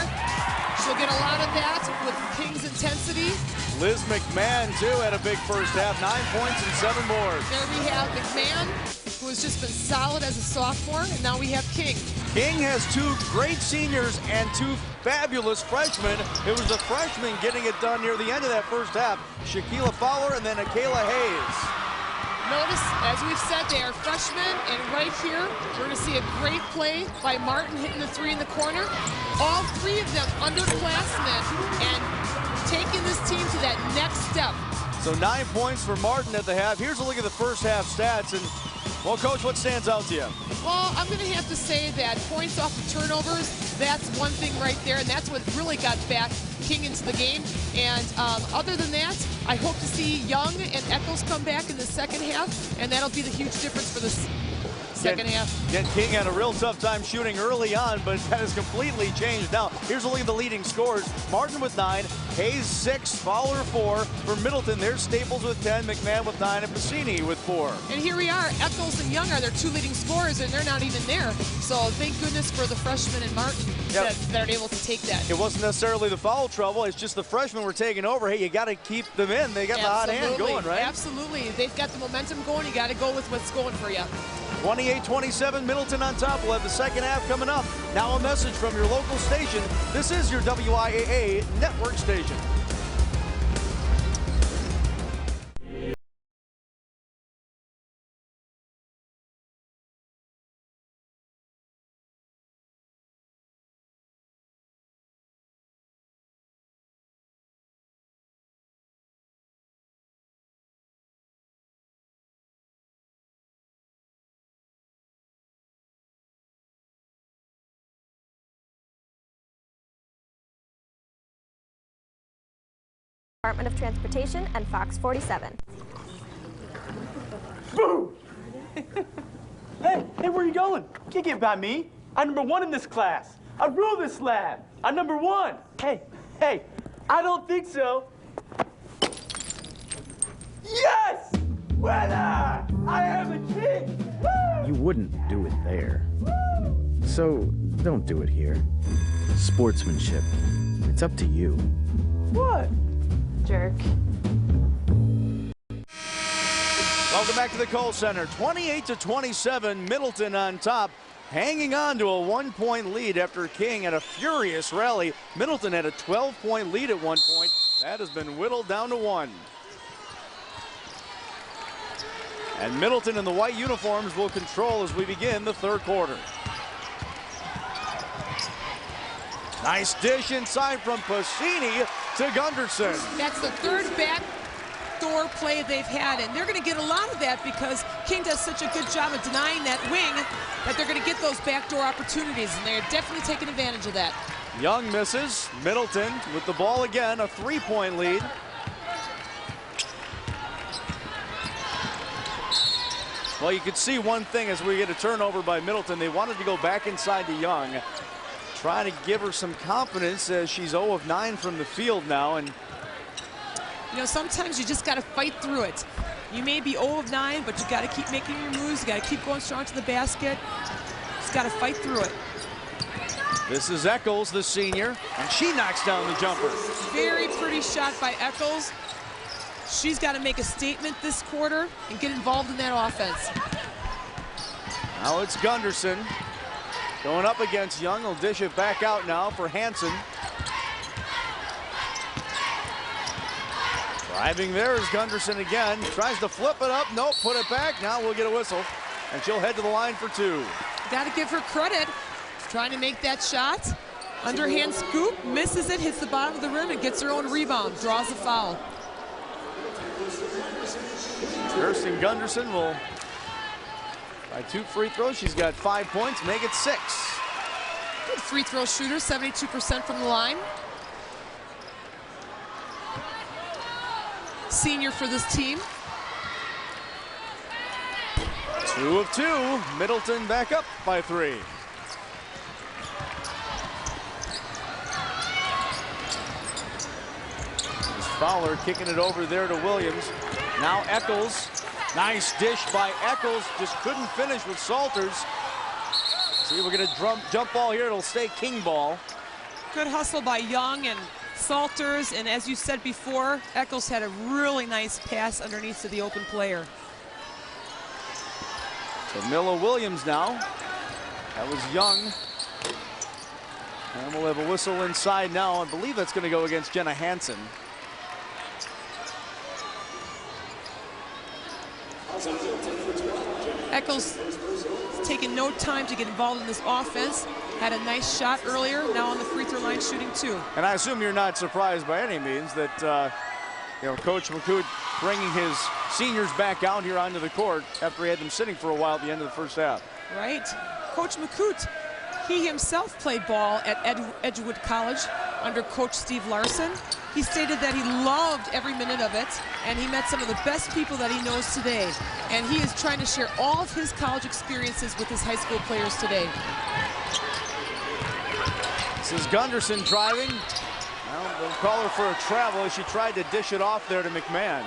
[SPEAKER 4] She'll get a lot of that with King's intensity.
[SPEAKER 3] Liz McMahon, too, had a big first half, 9 points and 7 boards.
[SPEAKER 4] There we have McMahon, who has just been solid as a sophomore, and now we have King.
[SPEAKER 3] King has 2 great seniors and 2 fabulous freshmen. It was the freshmen getting it done near the end of that first half. Shaquila Fowler and then Akayla Hayes.
[SPEAKER 4] Notice, as we've said, they are freshmen, and right here, we're going to see a great play by Martin hitting the 3 in the corner. All 3 of them underclassmen and taking this team to that next step.
[SPEAKER 3] So 9 points for Martin at the half. Here's a look at the first half stats. And, well, Coach, what stands out to you?
[SPEAKER 4] Well, I'm going to have to say that points off of turnovers, that's one thing right there, and that's what really got back King into the game. And other than that, I hope to see Young and Eccles come back in the second half, and that'll be the huge difference for this second half.
[SPEAKER 3] Again, King had a real tough time shooting early on, but that has completely changed. Now, here's a look at the leading scorers. Martin with 9, Hayes 6, Fowler 4. For Middleton, there's Staples with 10, McMahon with 9, and Pacini with 4.
[SPEAKER 4] And here we are. Eccles and Young are their 2 leading scorers, and they're not even there. So thank goodness for the freshmen and Martin that are able to take that.
[SPEAKER 3] It wasn't necessarily the foul trouble. It's just the freshmen were taking over. Hey, you got to keep them in. They got the hot hand going, right?
[SPEAKER 4] Absolutely. They've got the momentum going. You got to go with what's going for you.
[SPEAKER 3] 28-27, Middleton on top. We'll have the second half coming up. Now a message from your local station. This is your WIAA network station.
[SPEAKER 17] Department of Transportation and Fox 47.
[SPEAKER 18] Boom! Hey, where are you going? You can't get by me. I'm #1 in this class. I rule this lab. I'm #1. Hey, I don't think so. Yes! Winner! I am a king! Woo!
[SPEAKER 19] You wouldn't do it there. So don't do it here. Sportsmanship. It's up to you.
[SPEAKER 18] What?
[SPEAKER 17] Jerk.
[SPEAKER 3] Welcome back to the Kohl Center. 28-27, Middleton on top, hanging on to a 1-point lead after King had a furious rally. Middleton had a 12-point lead at one point. That has been whittled down to 1. And Middleton in the white uniforms will control as we begin the third quarter. Nice dish inside from Pacini to Gunderson.
[SPEAKER 4] That's the third backdoor play they've had, and they're going to get a lot of that because King does such a good job of denying that wing that they're going to get those backdoor opportunities, and they're definitely taking advantage of that.
[SPEAKER 3] Young misses. Middleton with the ball again, a 3-point lead. Well, you could see one thing as we get a turnover by Middleton. They wanted to go back inside to Young, trying to give her some confidence as she's 0 of 9 from the field now. And
[SPEAKER 4] you know, sometimes you just got to fight through it. You may be 0 of 9, but you got to keep making your moves. You got to keep going strong to the basket. Just got to fight through it.
[SPEAKER 3] This is Eccles, the senior, and she knocks down the jumper.
[SPEAKER 4] Very pretty shot by Eccles. She's got to make a statement this quarter and get involved in that offense.
[SPEAKER 3] Now it's Gunderson going up against Young. He'll dish it back out now for Hansen. Driving there is Gunderson again. Tries to flip it up. Nope, put it back. Now we'll get a whistle. And she'll head to the line for 2.
[SPEAKER 4] Got to give her credit. Trying to make that shot. Underhand scoop, misses it, hits the bottom of the rim, and gets her own rebound. Draws a foul.
[SPEAKER 3] Kirsten Gunderson will, by 2 free throws, she's got 5 points, make it 6.
[SPEAKER 4] Good free throw shooter, 72% from the line. Senior for this team.
[SPEAKER 3] 2 of 2, Middleton back up by 3. Fowler kicking it over there to Williams. Now Eccles. Nice dish by Eccles. Just couldn't finish with Salters. See, we're going to jump ball here. It'll stay King ball.
[SPEAKER 4] Good hustle by Young and Salters. And as you said before, Eccles had a really nice pass underneath to the open player.
[SPEAKER 3] So Milla Williams now. That was Young. And we'll have a whistle inside now. I believe that's going to go against Jenna Hansen.
[SPEAKER 4] Eccles taking no time to get involved in this offense. Had a nice shot earlier, now on the free throw line shooting 2.
[SPEAKER 3] And I assume you're not surprised by any means that Coach McCoot bringing his seniors back out here onto the court after he had them sitting for a while at the end of the first half.
[SPEAKER 4] Right. Coach McCoot, he himself played ball at Edgewood College under Coach Steve Larson. He stated that he loved every minute of it, and he met some of the best people that he knows today. And he is trying to share all of his college experiences with his high school players today.
[SPEAKER 3] This is Gunderson driving. Well, they'll call her for a travel as she tried to dish it off there to McMahon.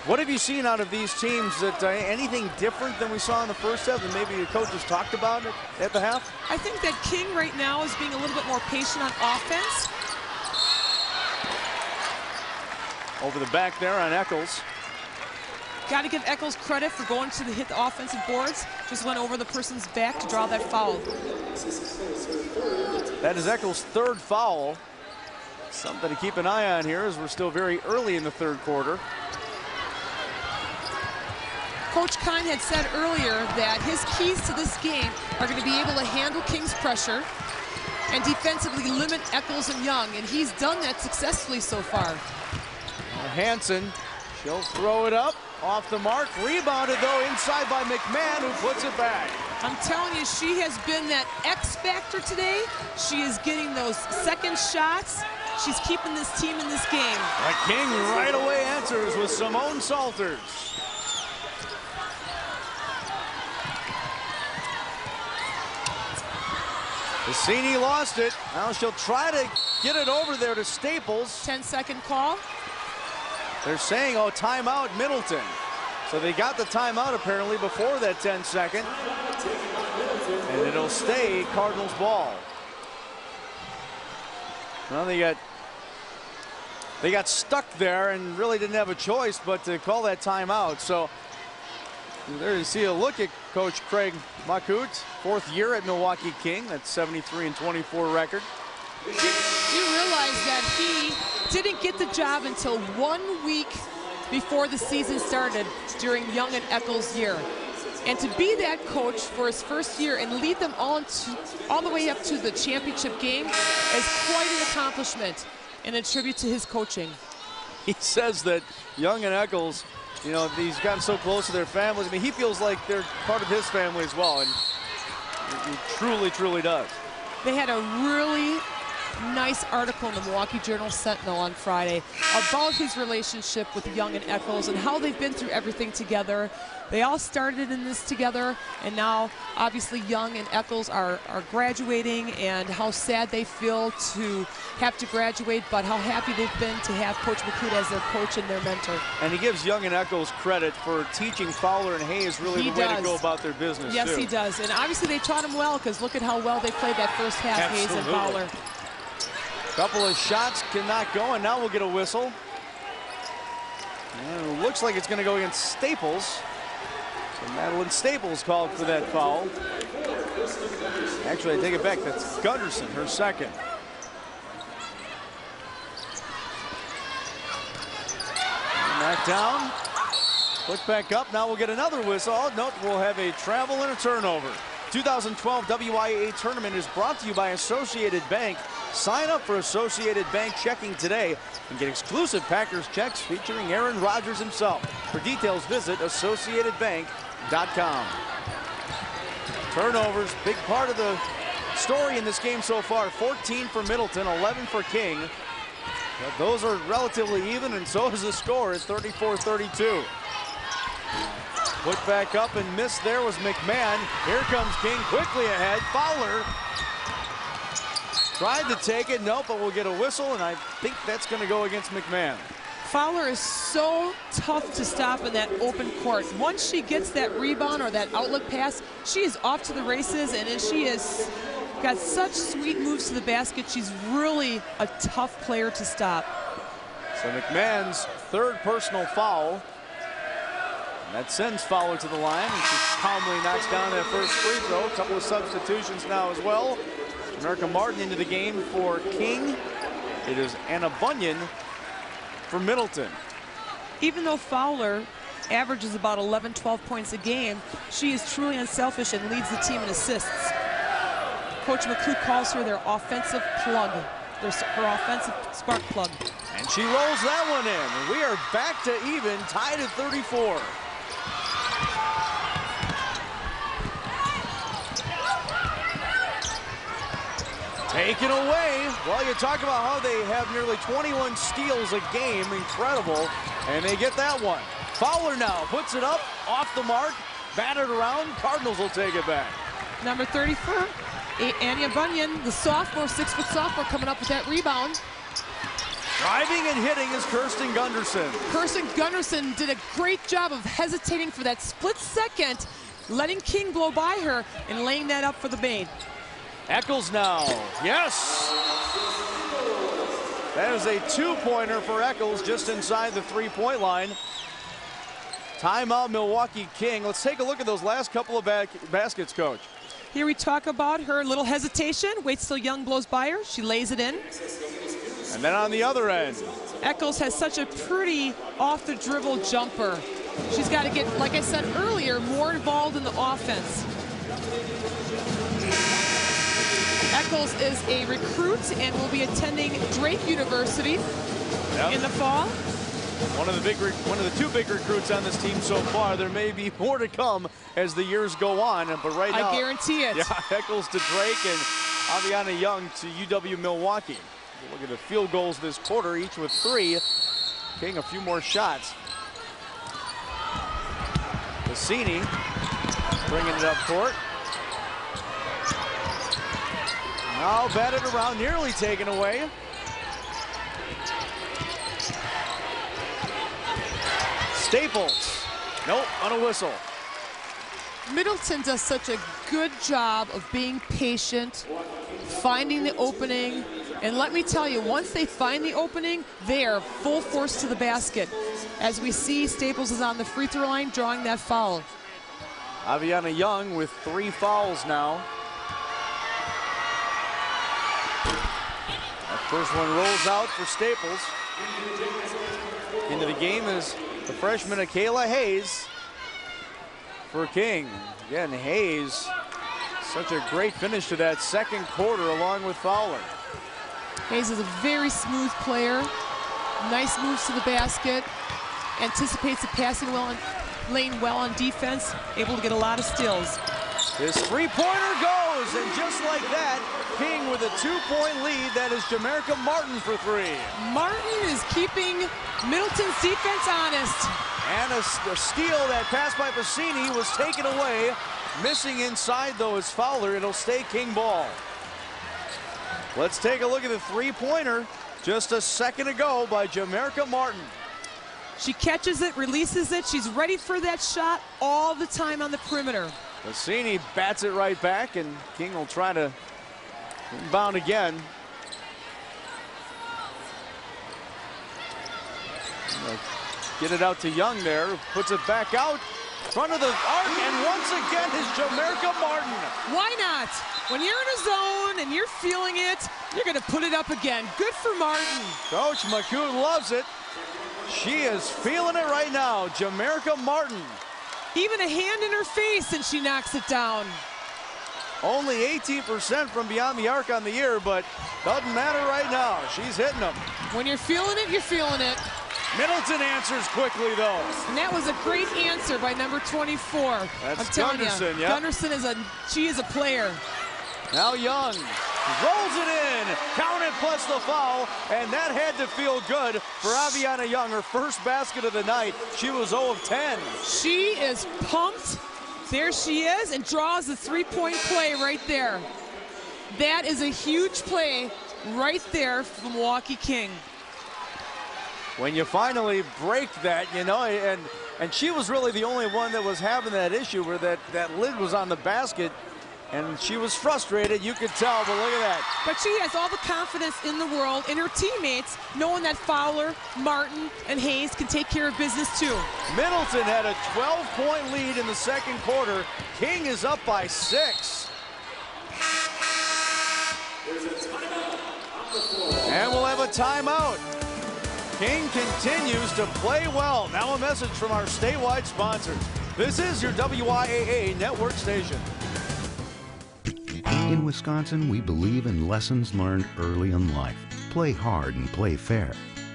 [SPEAKER 3] What have you seen out of these teams? That anything different than we saw in the first half, and maybe your coaches talked about it at the half?
[SPEAKER 4] I think that King right now is being a little bit more patient on offense.
[SPEAKER 3] Over the back there on Eccles.
[SPEAKER 4] Got to give Eccles credit for going to hit the offensive boards. Just went over the person's back to draw that foul.
[SPEAKER 3] That is Eccles' 3rd foul. Something to keep an eye on here as we're still very early in the 3rd quarter.
[SPEAKER 4] Coach Kine had said earlier that his keys to this game are going to be able to handle King's pressure and defensively limit Eccles and Young, and he's done that successfully so far.
[SPEAKER 3] Hansen, she'll throw it up, off the mark, rebounded though inside by McMahon, who puts it back.
[SPEAKER 4] I'm telling you, she has been that X factor today. She is getting those second shots. She's keeping this team in this game.
[SPEAKER 3] King right away answers with Simone Salters. Cassini lost it. Now she'll try to get it over there to Staples.
[SPEAKER 4] 10-second call.
[SPEAKER 3] They're saying, oh, timeout Middleton. So they got the timeout apparently before that 10-second. And it'll stay Cardinals ball. Well, they got stuck there and really didn't have a choice but to call that timeout. So there you see a look at Coach Craig Makut, 4th year at Milwaukee King. That's 73-24 record.
[SPEAKER 4] Do you realize that he didn't get the job until 1 week before the season started during Young and Eccles' year? And to be that coach for his first year and lead them all the way up to the championship game is quite an accomplishment and a tribute to his coaching.
[SPEAKER 3] He says that Young and Eccles, you know, he's gotten so close to their families. I mean, he feels like they're part of his family as well, and he truly, truly does.
[SPEAKER 4] They had a really nice article in the Milwaukee Journal-Sentinel on Friday about his relationship with Young and Eccles and how they've been through everything together. They all started in this together, and now obviously Young and Eccles are graduating, and how sad they feel to have to graduate, but how happy they've been to have Coach Makut as their coach and their mentor.
[SPEAKER 3] And he gives Young and Eccles credit for teaching Fowler and Hayes really the way to go about their business.
[SPEAKER 4] Yes,
[SPEAKER 3] too.
[SPEAKER 4] he does. And obviously they taught him well, because look at how well they played that first half,
[SPEAKER 3] Absolutely.
[SPEAKER 4] Hayes and Fowler.
[SPEAKER 3] Couple of shots cannot go, and now we'll get a whistle. And it looks like it's going to go against Staples. So Madeline Staples called for that foul. Actually, I take it back. That's Gunderson, her second. Knocked down. Put back up. Now we'll get another whistle. Oh, no, we'll have a travel and a turnover. 2012 WIAA tournament is brought to you by Associated Bank. Sign up for Associated Bank checking today and get exclusive Packers checks featuring Aaron Rodgers himself. For details, visit AssociatedBank.com. Turnovers, big part of the story in this game so far. 14 for Middleton, 11 for King. But those are relatively even, and so is the score. It's 34-32. Put back up and missed there was McMahon. Here comes King quickly ahead. Fowler tried to take it. Nope, but we'll get a whistle, and I think that's going to go against McMahon.
[SPEAKER 4] Fowler is so tough to stop in that open court. Once she gets that rebound or that outlet pass, she is off to the races, and she has got such sweet moves to the basket. She's really a tough player to stop.
[SPEAKER 3] So McMahon's third personal foul. That sends Fowler to the line, and she calmly knocks down that first free throw. A couple of substitutions now as well. America Martin into the game for King. It is Anna Bunyan for Middleton.
[SPEAKER 4] Even though Fowler averages about 11-12 points a game, she is truly unselfish and leads the team in assists. Coach Makut calls her their offensive plug, her offensive spark plug.
[SPEAKER 3] And she rolls that one in. And we are back to even, tied at 34. Taken away. Well, you talk about how they have nearly 21 steals a game. Incredible. And they get that one. Fowler now puts it up, off the mark, batted around. Cardinals will take it back.
[SPEAKER 4] Number 34, Anya Bunyan, the sophomore, 6-foot sophomore, coming up with that rebound.
[SPEAKER 3] Driving and hitting is Kirsten Gunderson.
[SPEAKER 4] Kirsten Gunderson did a great job of hesitating for that split second, letting King blow by her and laying that up for the main.
[SPEAKER 3] Eccles now. Yes! That is a two-pointer for Eccles just inside the three-point line. Timeout Milwaukee King. Let's take a look at those last couple of baskets, Coach.
[SPEAKER 4] Here we talk about her little hesitation. Waits till Young blows by her. She lays it in.
[SPEAKER 3] And then on the other end,
[SPEAKER 4] Eccles has such a pretty off-the-dribble jumper. She's got to get, like I said earlier, more involved in the offense. Eccles is a recruit and will be attending Drake University in the fall.
[SPEAKER 3] One of the two big recruits on this team so far. There may be more to come as the years go on, but right now,
[SPEAKER 4] I guarantee it.
[SPEAKER 3] Yeah, Eccles to Drake and Aviana Young to UW Milwaukee. Look at the field goals this quarter, each with 3. King a few more shots. Varsity bringing it up court. Now batted around, nearly taken away. Staples, nope, on a whistle.
[SPEAKER 4] Middleton does such a good job of being patient, finding the opening, and let me tell you, once they find the opening, they are full force to the basket. As we see, Staples is on the free throw line drawing that foul.
[SPEAKER 3] Aviana Young with 3 fouls now. That first one rolls out for Staples. Into the game is the freshman Akayla Hayes for King. Again, Hayes, such a great finish to that second quarter along with Fowler.
[SPEAKER 4] Hayes is a very smooth player. Nice moves to the basket. Anticipates the passing lane well on defense. Able to get a lot of steals.
[SPEAKER 3] His three-pointer goes, and just like that, King with a 2-point lead. That is Jamaica Martin for 3.
[SPEAKER 4] Martin is keeping Middleton's defense honest.
[SPEAKER 3] And a steal, that pass by Varsity was taken away. Missing inside, though, is Fowler. It'll stay King ball. Let's take a look at the three-pointer just a second ago by Jamaica Martin.
[SPEAKER 4] She catches it, releases it. She's ready for that shot all the time on the perimeter.
[SPEAKER 3] Varsity bats it right back, and King will try to inbound again. Get it out to Young there, puts it back out, front of the arc, and once again is Jamaica Martin.
[SPEAKER 4] Why not? When you're in a zone and you're feeling it, you're gonna put it up again. Good for Martin.
[SPEAKER 3] Coach McCune loves it. She is feeling it right now, Jamaica Martin.
[SPEAKER 4] Even a hand in her face and she knocks it down.
[SPEAKER 3] Only 18% from beyond the arc on the year, but doesn't matter right now. She's hitting them.
[SPEAKER 4] When you're feeling it, you're feeling it.
[SPEAKER 3] Middleton answers quickly, though.
[SPEAKER 4] And that was a great answer by number 24.
[SPEAKER 3] That's
[SPEAKER 4] I'm telling
[SPEAKER 3] Gunderson,
[SPEAKER 4] you,
[SPEAKER 3] yeah.
[SPEAKER 4] Gunderson she is a player.
[SPEAKER 3] Now Young rolls it in, counted plus the foul, and that had to feel good for Aviana Young, her first basket of the night. She was 0 of 10.
[SPEAKER 4] She is pumped. There she is, and draws the three-point play right there. That is a huge play right there for the Milwaukee King.
[SPEAKER 3] When you finally break that, you know, and she was really the only one that was having that issue where that lid was on the basket, and she was frustrated, you could tell, but look at that.
[SPEAKER 4] But she has all the confidence in the world in her teammates, knowing that Fowler, Martin, and Hayes can take care of business too. Middleton
[SPEAKER 3] had a 12-point lead in the second quarter. King is up by 6. And we'll have a timeout. King continues to play well. Now a message from our statewide sponsors. This is your WIAA network station.
[SPEAKER 13] In Wisconsin, we believe in lessons learned early in life. Play hard and play fair.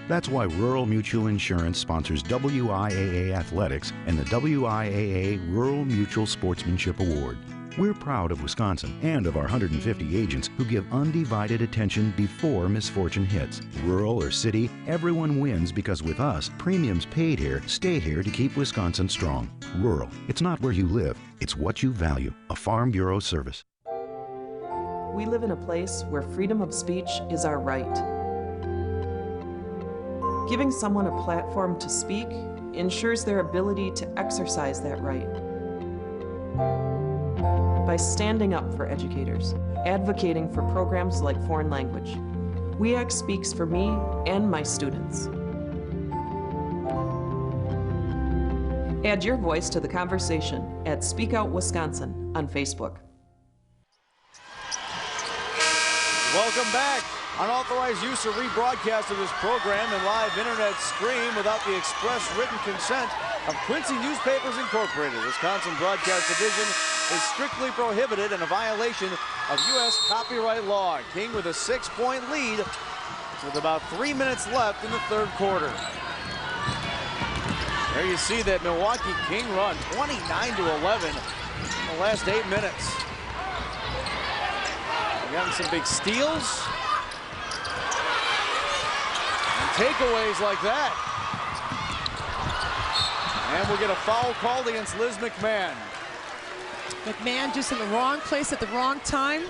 [SPEAKER 13] That's why Rural Mutual Insurance sponsors WIAA Athletics and the WIAA Rural Mutual Sportsmanship Award. We're proud of Wisconsin and of our 150 agents who give undivided attention before misfortune hits. Rural or city, everyone wins because with us, premiums paid here stay here to keep Wisconsin strong. Rural, it's not where you live, it's what you value. A Farm Bureau service.
[SPEAKER 20] We live in a place where freedom of speech is our right. Giving someone a platform to speak ensures their ability to exercise that right. By standing up for educators, advocating for programs like foreign language, WEAC speaks for me and my students. Add your voice to the conversation at Speak Out Wisconsin on Facebook.
[SPEAKER 3] Welcome back. Unauthorized use or rebroadcast of this program and live internet stream without the express written consent of Quincy Newspapers Incorporated. Wisconsin Broadcast Division is strictly prohibited and a violation of U.S. copyright law. King with a 6-point lead with about 3 minutes left in the third quarter. There you see that Milwaukee King run, 29-11 in the last 8 minutes. We're having some big steals. And takeaways like that. And we'll get a foul called against Liz McMahon.
[SPEAKER 4] McMahon just in the wrong place at the wrong time.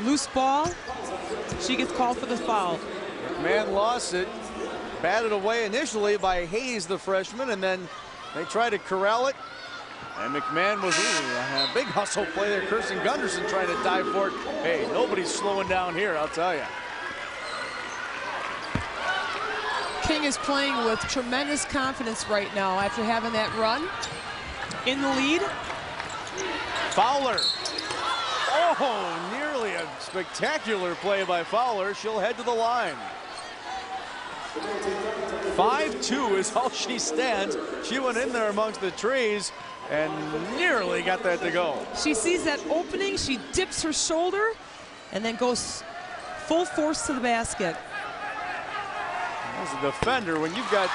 [SPEAKER 4] Loose ball. She gets called for the foul.
[SPEAKER 3] McMahon lost it. Batted away initially by Hayes, the freshman, and then they tried to corral it. And McMahon was a big hustle play there. Kirsten Gunderson trying to dive for it. Hey, nobody's slowing down here, I'll tell you.
[SPEAKER 4] King is playing with tremendous confidence right now after having that run in the lead.
[SPEAKER 3] Fowler. Oh, nearly a spectacular play by Fowler. She'll head to the line. 5'2" is how she stands. She went in there amongst the trees and nearly got that to go.
[SPEAKER 4] She sees that opening, she dips her shoulder, and then goes full force to the basket.
[SPEAKER 3] As a defender, when you've got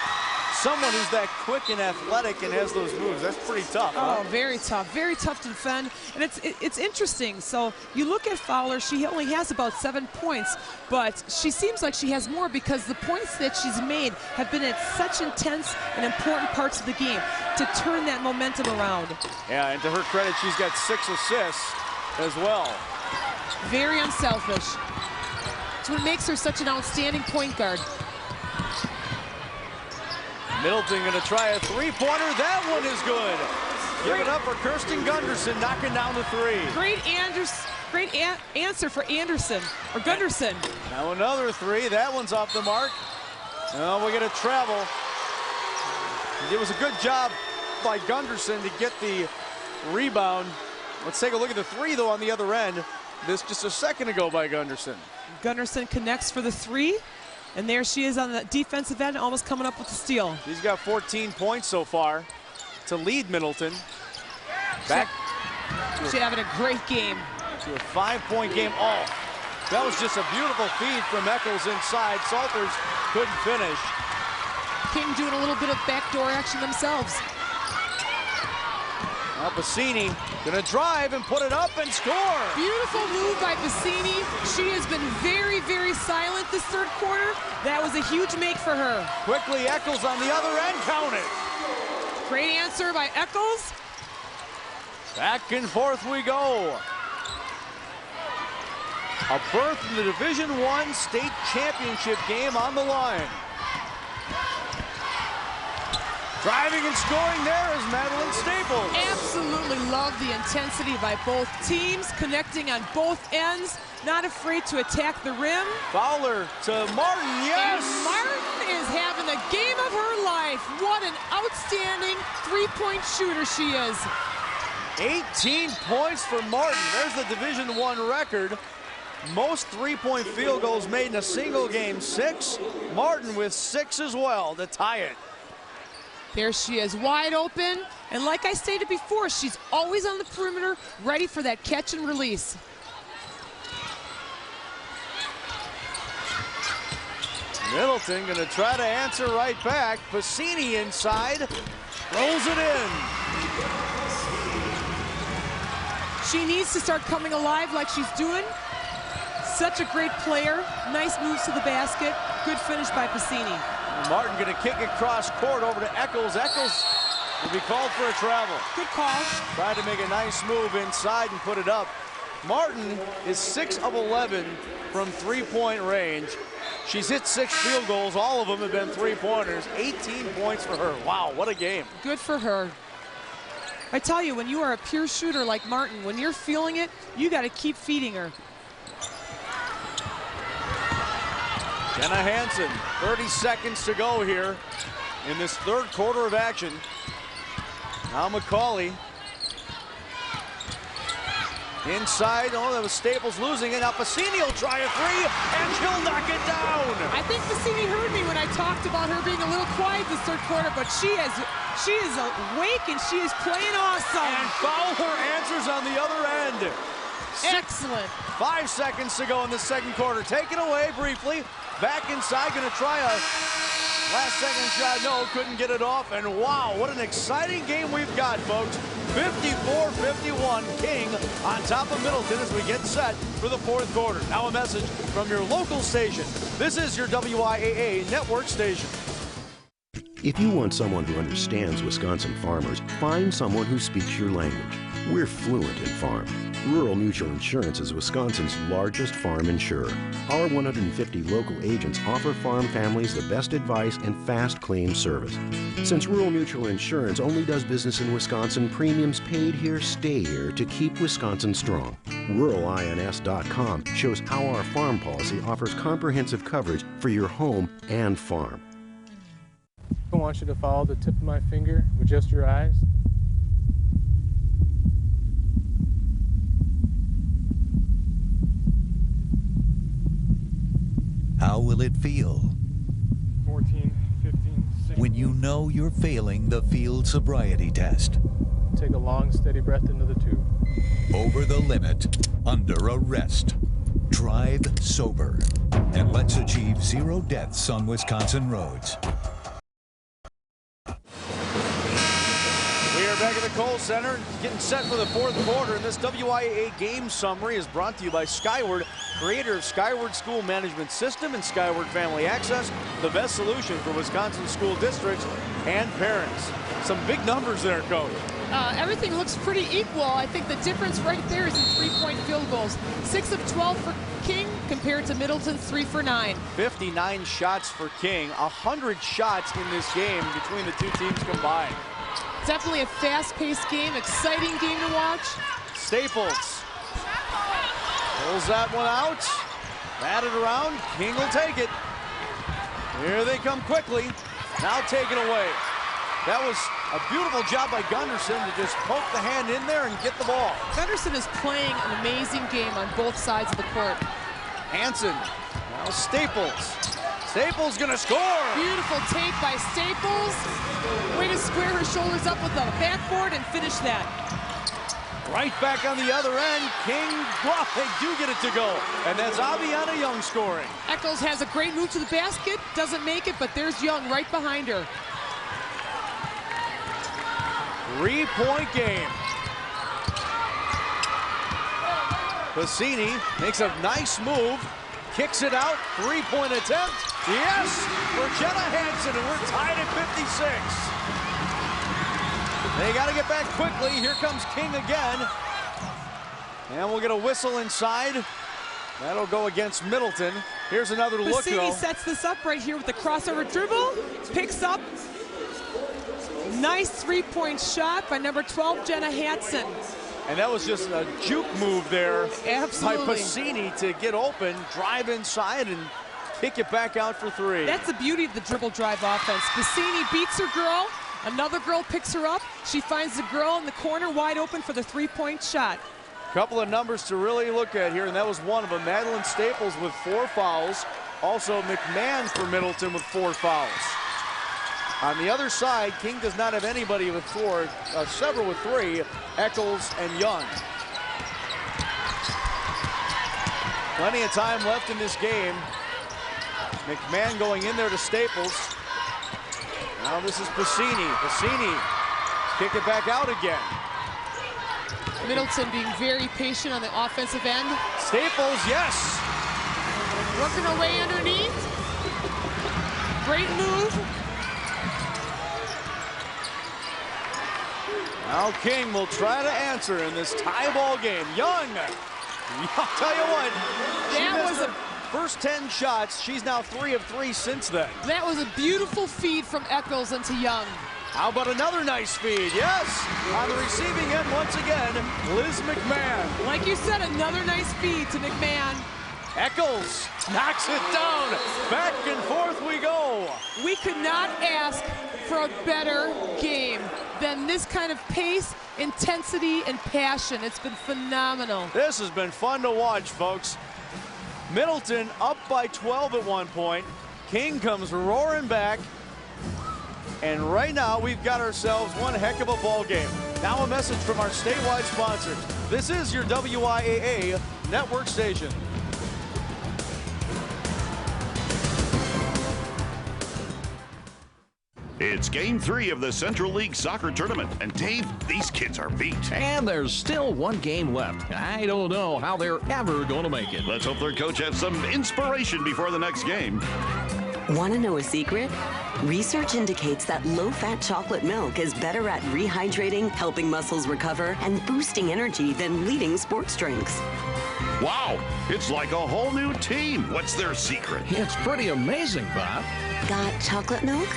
[SPEAKER 3] someone who's that quick and athletic and has those moves, that's pretty tough.
[SPEAKER 4] Oh, very tough to defend. And it's interesting. So you look at Fowler, she only has about 7 points, but she seems like she has more because the points that she's made have been at such intense and important parts of the game to turn that momentum around.
[SPEAKER 3] Yeah, and to her credit, she's got 6 assists as well.
[SPEAKER 4] Very unselfish. It's what makes her such an outstanding point guard.
[SPEAKER 3] Middleton going to try a three-pointer. That one is good. Give it up for Kirsten Gunderson, knocking down the three.
[SPEAKER 4] Great answer for Anderson, or Gunderson.
[SPEAKER 3] Now another three. That one's off the mark. Now we're going to travel. It was a good job by Gunderson to get the rebound. Let's take a look at the three, though, on the other end. This just a second ago by Gunderson.
[SPEAKER 4] Gunderson connects for the three. And there she is on the defensive end, almost coming up with the steal.
[SPEAKER 3] She's got 14 points so far to lead Middleton. Back.
[SPEAKER 4] She's having a great game.
[SPEAKER 3] To a 5-point game. Oh, that was just a beautiful feed from Eccles inside. Salters couldn't finish.
[SPEAKER 4] King doing a little bit of backdoor action themselves.
[SPEAKER 3] Now Bassini gonna drive and put it up and score.
[SPEAKER 4] Beautiful move by Bassini. She has been very, very silent this third quarter. That was a huge make for her.
[SPEAKER 3] Quickly, Eccles on the other end, count it.
[SPEAKER 4] Great answer by Eccles.
[SPEAKER 3] Back and forth we go. A berth in the Division I state championship game on the line. Driving and scoring there is Madeline Staples.
[SPEAKER 4] Absolutely love the intensity by both teams, connecting on both ends, not afraid to attack the rim.
[SPEAKER 3] Fowler to Martin, yes!
[SPEAKER 4] And Martin is having the game of her life. What an outstanding three-point shooter she is.
[SPEAKER 3] 18 points for Martin. There's the Division I record. Most three-point field goals made in a single game, 6. Martin with 6 as well to tie it.
[SPEAKER 4] There she is, wide open. And like I stated before, she's always on the perimeter, ready for that catch and release.
[SPEAKER 3] Middleton gonna try to answer right back. Bassini inside, throws it in.
[SPEAKER 4] She needs to start coming alive like she's doing. Such a great player. Nice moves to the basket. Good finish by Bassini.
[SPEAKER 3] Martin gonna kick it cross court over to Eccles. Eccles will be called for a travel.
[SPEAKER 4] Good call.
[SPEAKER 3] Tried to make a nice move inside and put it up. Martin is 6 of 11 from three-point range. She's hit 6 field goals. All of them have been three-pointers. 18 points for her. Wow, what a game.
[SPEAKER 4] Good for her. I tell you, when you are a pure shooter like Martin, when you're feeling it, you got to keep feeding her.
[SPEAKER 3] Jenna Hansen, 30 seconds to go here in this third quarter of action. Now McCauley. Inside, oh, that was Staples losing it. Now Bassini will try a three, and she'll knock it down.
[SPEAKER 4] I think Bassini heard me when I talked about her being a little quiet this third quarter, but she is awake and she is playing awesome.
[SPEAKER 3] And Fowler answers on the other end.
[SPEAKER 4] Excellent.
[SPEAKER 3] 5 seconds to go in the second quarter. Taken away briefly. Back inside, gonna try a Last second shot, no, couldn't get it off. And wow, what an exciting game we've got, folks. 54-51, King on top of Middleton as we get set for the fourth quarter. Now a message from your local station. This is your WIAA network station.
[SPEAKER 21] If you want someone who understands Wisconsin farmers, find someone who speaks your language. We're fluent in farm. Rural Mutual Insurance is Wisconsin's largest farm insurer. Our 150 local agents offer farm families the best advice and fast claim service. Since Rural Mutual Insurance only does business in Wisconsin, premiums paid here stay here to keep Wisconsin strong. RuralINS.com shows how our farm policy offers comprehensive coverage for your home and farm.
[SPEAKER 22] I want you to follow the tip of my finger with just your eyes.
[SPEAKER 23] How will it feel
[SPEAKER 22] 14, 15, 16.
[SPEAKER 23] when you know you're failing the field sobriety test?
[SPEAKER 22] Take a long, steady breath into the tube.
[SPEAKER 23] Over the limit, under arrest. Drive sober. And let's achieve 0 deaths on Wisconsin roads.
[SPEAKER 3] We are back at the Kohl Center, getting set for the fourth quarter, and this WIAA game summary is brought to you by Skyward, creator of Skyward School Management System and Skyward Family Access, the best solution for Wisconsin school districts and parents. Some big numbers there, Coach.
[SPEAKER 4] Everything looks pretty equal. I think the difference right there is in three-point field goals. 6 of 12 for King compared to Middleton's 3 for 9.
[SPEAKER 3] 59 shots for King, 100 shots in this game between the two teams combined.
[SPEAKER 4] Definitely a fast-paced game, exciting game to watch.
[SPEAKER 3] Staples pulls that one out, batted around, King will take it. Here they come quickly, now taken away. That was a beautiful job by Gunderson to just poke the hand in there and get the ball. Gunderson is playing an amazing game on both sides of the court. Hansen, now Staples. Staples gonna score!
[SPEAKER 4] Beautiful take by Staples. Way to square her shoulders up with the backboard and finish that.
[SPEAKER 3] Right back on the other end, King, well, they do get it to go. And that's Aviana Young scoring.
[SPEAKER 4] Eccles has a great move to the basket, doesn't make it, but there's Young right behind her.
[SPEAKER 3] 3-point game. Bassini makes a nice move, kicks it out, 3-point attempt. Yes, for Jenna Hansen, and we're tied at 56. They got to get back quickly. Here comes King again. And we'll get a whistle inside. That'll go against Middleton. Here's another look, though.
[SPEAKER 4] Bassini sets this up right here with the crossover dribble, picks up. Nice three-point shot by number 12, Jenna Hansen.
[SPEAKER 3] And that was just a juke move there.
[SPEAKER 4] Absolutely.
[SPEAKER 3] By Bassini to get open, drive inside, and kick it back out for 3.
[SPEAKER 4] That's the beauty of the dribble drive offense. Bassini beats her girl. Another girl picks her up. She finds the girl in the corner wide open for the three-point shot.
[SPEAKER 3] Couple of numbers to really look at here, and that was one of them. Madeline Staples with 4 fouls. Also McMahon for Middleton with 4 fouls. On the other side, King does not have anybody with 4, several with 3, Eccles and Young. Plenty of time left in this game. McMahon going in there to Staples. Now this is Bassini. Bassini, kick it back out again.
[SPEAKER 4] Middleton being very patient on the offensive end.
[SPEAKER 3] Staples, yes.
[SPEAKER 4] Working her way underneath. Great move.
[SPEAKER 3] Now King will try to answer in this tie ball game. Young, I'll tell you what, she missed her first 10 shots. She's now 3 of 3 since then.
[SPEAKER 4] That was a beautiful feed from Eccles into Young.
[SPEAKER 3] How about another nice feed? Yes, on the receiving end once again, Liz McMahon.
[SPEAKER 4] Like you said, another nice feed to McMahon.
[SPEAKER 3] Eccles knocks it down. Back and forth we go.
[SPEAKER 4] We could not ask for a better game than this kind of pace, intensity, and passion. It's been phenomenal.
[SPEAKER 3] This has been fun to watch, folks. Middleton up by 12 at one point. King comes roaring back. And right now, we've got ourselves one heck of a ball game. Now a message from our statewide sponsors. This is your WIAA network station.
[SPEAKER 1] It's Game 3 of the Central League Soccer Tournament, and Dave, these kids are beat.
[SPEAKER 2] And there's still one game left. I don't know how they're ever going to make it.
[SPEAKER 1] Let's hope their coach has some inspiration before the next game.
[SPEAKER 5] Want to know a secret? Research indicates that low-fat chocolate milk is better at rehydrating, helping muscles recover, and boosting energy than leading sports drinks.
[SPEAKER 1] Wow, it's like a whole new team. What's their secret?
[SPEAKER 2] It's pretty amazing, Bob.
[SPEAKER 5] Got chocolate milk?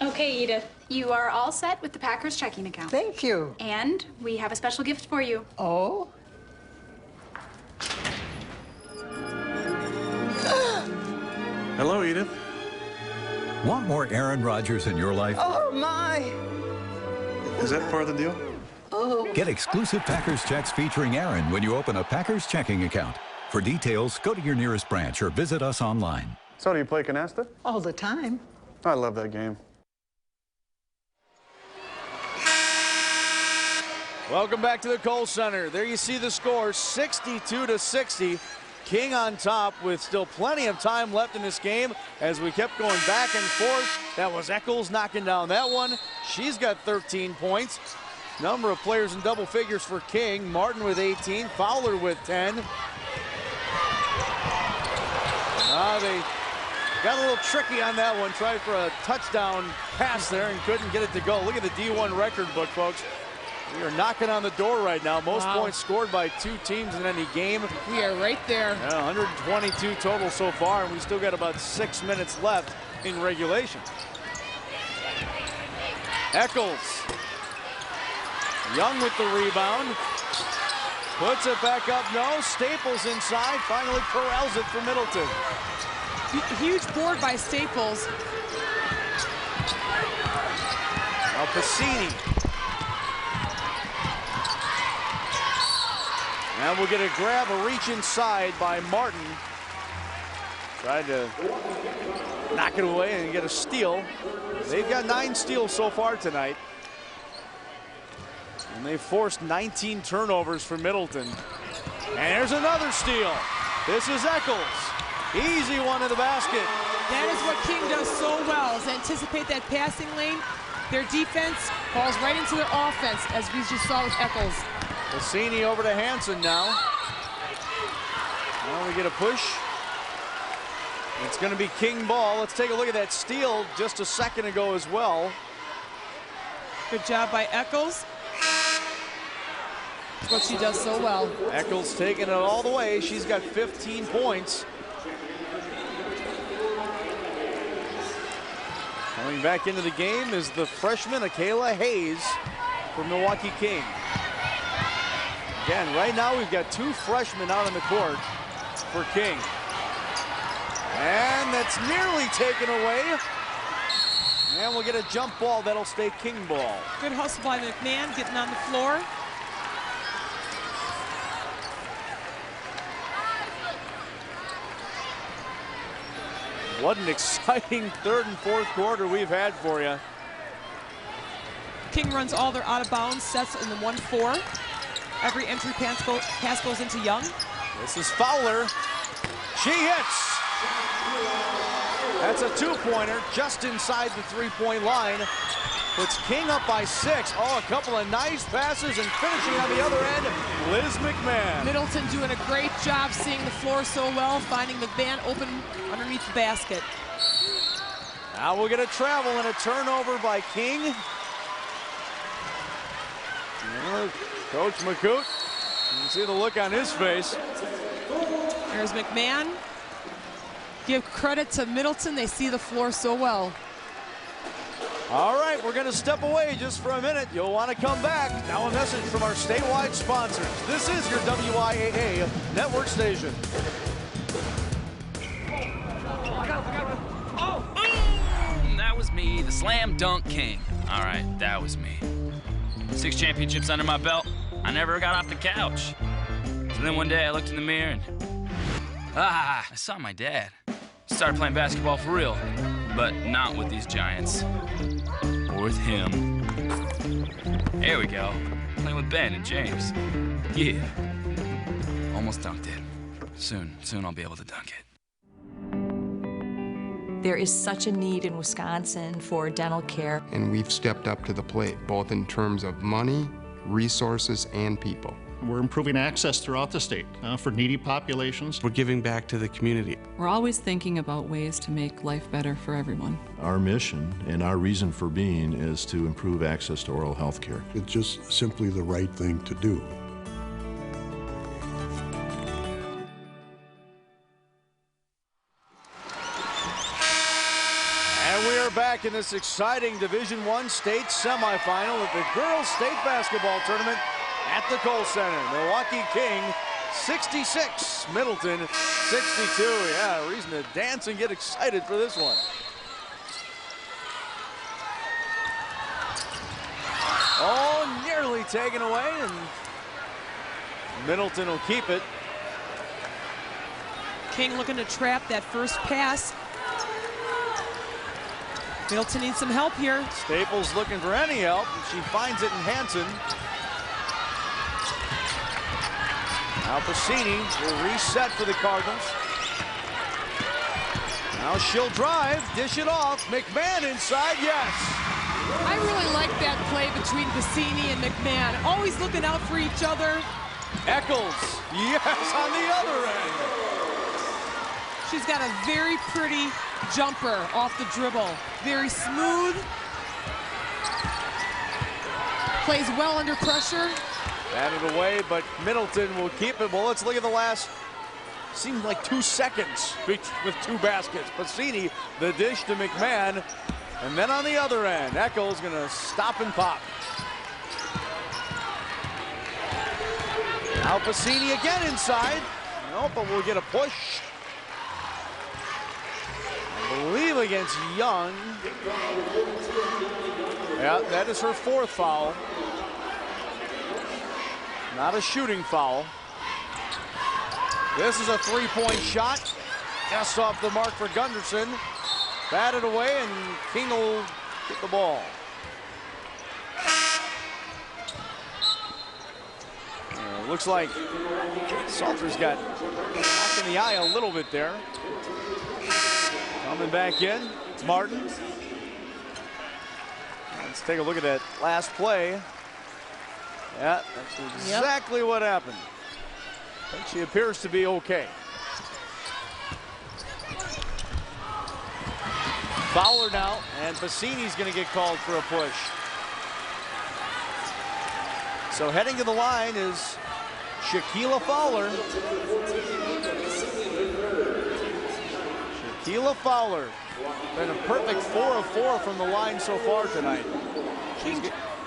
[SPEAKER 9] Okay, Edith, you are all set with the Packers checking account.
[SPEAKER 10] Thank you.
[SPEAKER 9] And we have a special gift for you.
[SPEAKER 10] Oh?
[SPEAKER 11] Hello, Edith.
[SPEAKER 12] Want more Aaron Rodgers in your life?
[SPEAKER 10] Oh, my.
[SPEAKER 11] Is that part of the deal?
[SPEAKER 10] Oh.
[SPEAKER 12] Get exclusive Packers checks featuring Aaron when you open a Packers checking account. For details, go to your nearest branch or visit us online.
[SPEAKER 11] So do you play canasta?
[SPEAKER 10] All the time.
[SPEAKER 11] I love that game.
[SPEAKER 3] Welcome back to the Kohl Center. There you see the score, 62-60. King on top with still plenty of time left in this game as we kept going back and forth. That was Eccles knocking down that one. She's got 13 points. Number of players in double figures for King. Martin with 18, Fowler with 10. They got a little tricky on that one. Tried for a touchdown pass there and couldn't get it to go. Look at the D1 record book, folks. We are knocking on the door right now. Most points scored by two teams in any game.
[SPEAKER 4] We are right there.
[SPEAKER 3] 122 total so far, and we still got about 6 minutes left in regulation. Eccles. Young with the rebound. Puts it back up. No. Staples inside. Finally corrals it for Middleton.
[SPEAKER 4] Huge board by Staples.
[SPEAKER 3] Now Passini. And we'll get a grab, a reach inside by Martin. Tried to knock it away and get a steal. They've got 9 steals so far tonight. And they forced 19 turnovers for Middleton. And there's another steal. This is Eccles. Easy one in the basket.
[SPEAKER 4] That is what King does so well, is anticipate that passing lane. Their defense falls right into their offense, as we just saw with Eccles.
[SPEAKER 3] Varsity over to Hansen now. Now we get a push. It's going to be King ball. Let's take a look at that steal just a second ago as well.
[SPEAKER 4] Good job by Eccles. That's what she does so well.
[SPEAKER 3] Eccles taking it all the way. She's got 15 points. Coming back into the game is the freshman Akayla Hayes from Milwaukee King. Again, right now we've got 2 freshmen out on the court for King. And that's nearly taken away. And we'll get a jump ball. That'll stay King ball.
[SPEAKER 4] Good hustle by McMahon getting on the floor.
[SPEAKER 3] What an exciting third and fourth quarter we've had for you.
[SPEAKER 4] King runs all their out-of-bounds sets in the 1-4. Every entry pass goes into Young.
[SPEAKER 3] This is Fowler. She hits. That's a 2-pointer just inside the 3-point line. Puts King up by 6. Oh, a couple of nice passes and finishing on the other end, Liz McMahon.
[SPEAKER 4] Middleton doing a great job seeing the floor so well, finding McMahon open underneath the basket.
[SPEAKER 3] Now we'll get a travel and a turnover by King. Coach McCoot, you can see the look on his face.
[SPEAKER 4] There's McMahon. Give credit to Middleton. They see the floor so well.
[SPEAKER 3] All right, we're going to step away just for a minute. You'll want to come back. Now a message from our statewide sponsors. This is your WIAA network station.
[SPEAKER 6] That was me, the slam dunk king. All right, that was me. 6 championships under my belt. I never got off the couch. So then one day I looked in the mirror and I saw my dad. Started playing basketball for real, but not with these giants. Or with him. There we go. Playing with Ben and James. Yeah. Almost dunked it. Soon I'll be able to dunk it.
[SPEAKER 7] There is such a need in Wisconsin for dental care.
[SPEAKER 8] And we've stepped up to the plate, both in terms of money, resources, and people.
[SPEAKER 14] We're improving access throughout the state for needy populations.
[SPEAKER 24] We're giving back to the community.
[SPEAKER 25] We're always thinking about ways to make life better for everyone.
[SPEAKER 26] Our mission and our reason for being is to improve access to oral health care.
[SPEAKER 27] It's just simply the right thing to do.
[SPEAKER 3] And we are back in this exciting Division I state semifinal of the girls state basketball tournament at the Kohl Center. Milwaukee King 66, Middleton 62. Yeah, reason to dance and get excited for this one. Oh, nearly taken away, and Middleton will keep it.
[SPEAKER 4] King looking to trap that first pass. Middleton needs some help here.
[SPEAKER 3] Staples looking for any help, and she finds it in Hansen. Now Bassini will reset for the Cardinals. Now she'll drive, dish it off. McMahon inside, yes.
[SPEAKER 4] I really like that play between Bassini and McMahon. Always looking out for each other.
[SPEAKER 3] Eccles, yes, on the other end.
[SPEAKER 4] She's got a very pretty jumper off the dribble. Very smooth. Plays well under pressure.
[SPEAKER 3] Batted away, but Middleton will keep it. Well, let's look at the last, seems like 2 seconds with 2 baskets. Bassini, the dish to McMahon. And then on the other end, Eccles gonna stop and pop. Now Bassini again inside. No, but we'll get a push. I believe against Young. Yeah, that is her 4th foul. Not a shooting foul. This is a 3-point shot. Just off the mark for Gunderson. Batted away, and King will get the ball. Looks like Salter's got knocked in the eye a little bit there. Coming back in, Martin. Let's take a look at that last play. Yeah, that's exactly what happened. But she appears to be okay. Fowler now, and Bassini's going to get called for a push. So heading to the line is Shaquila Fowler. Shaquila Fowler. Been a perfect 4 of 4 from the line so far tonight.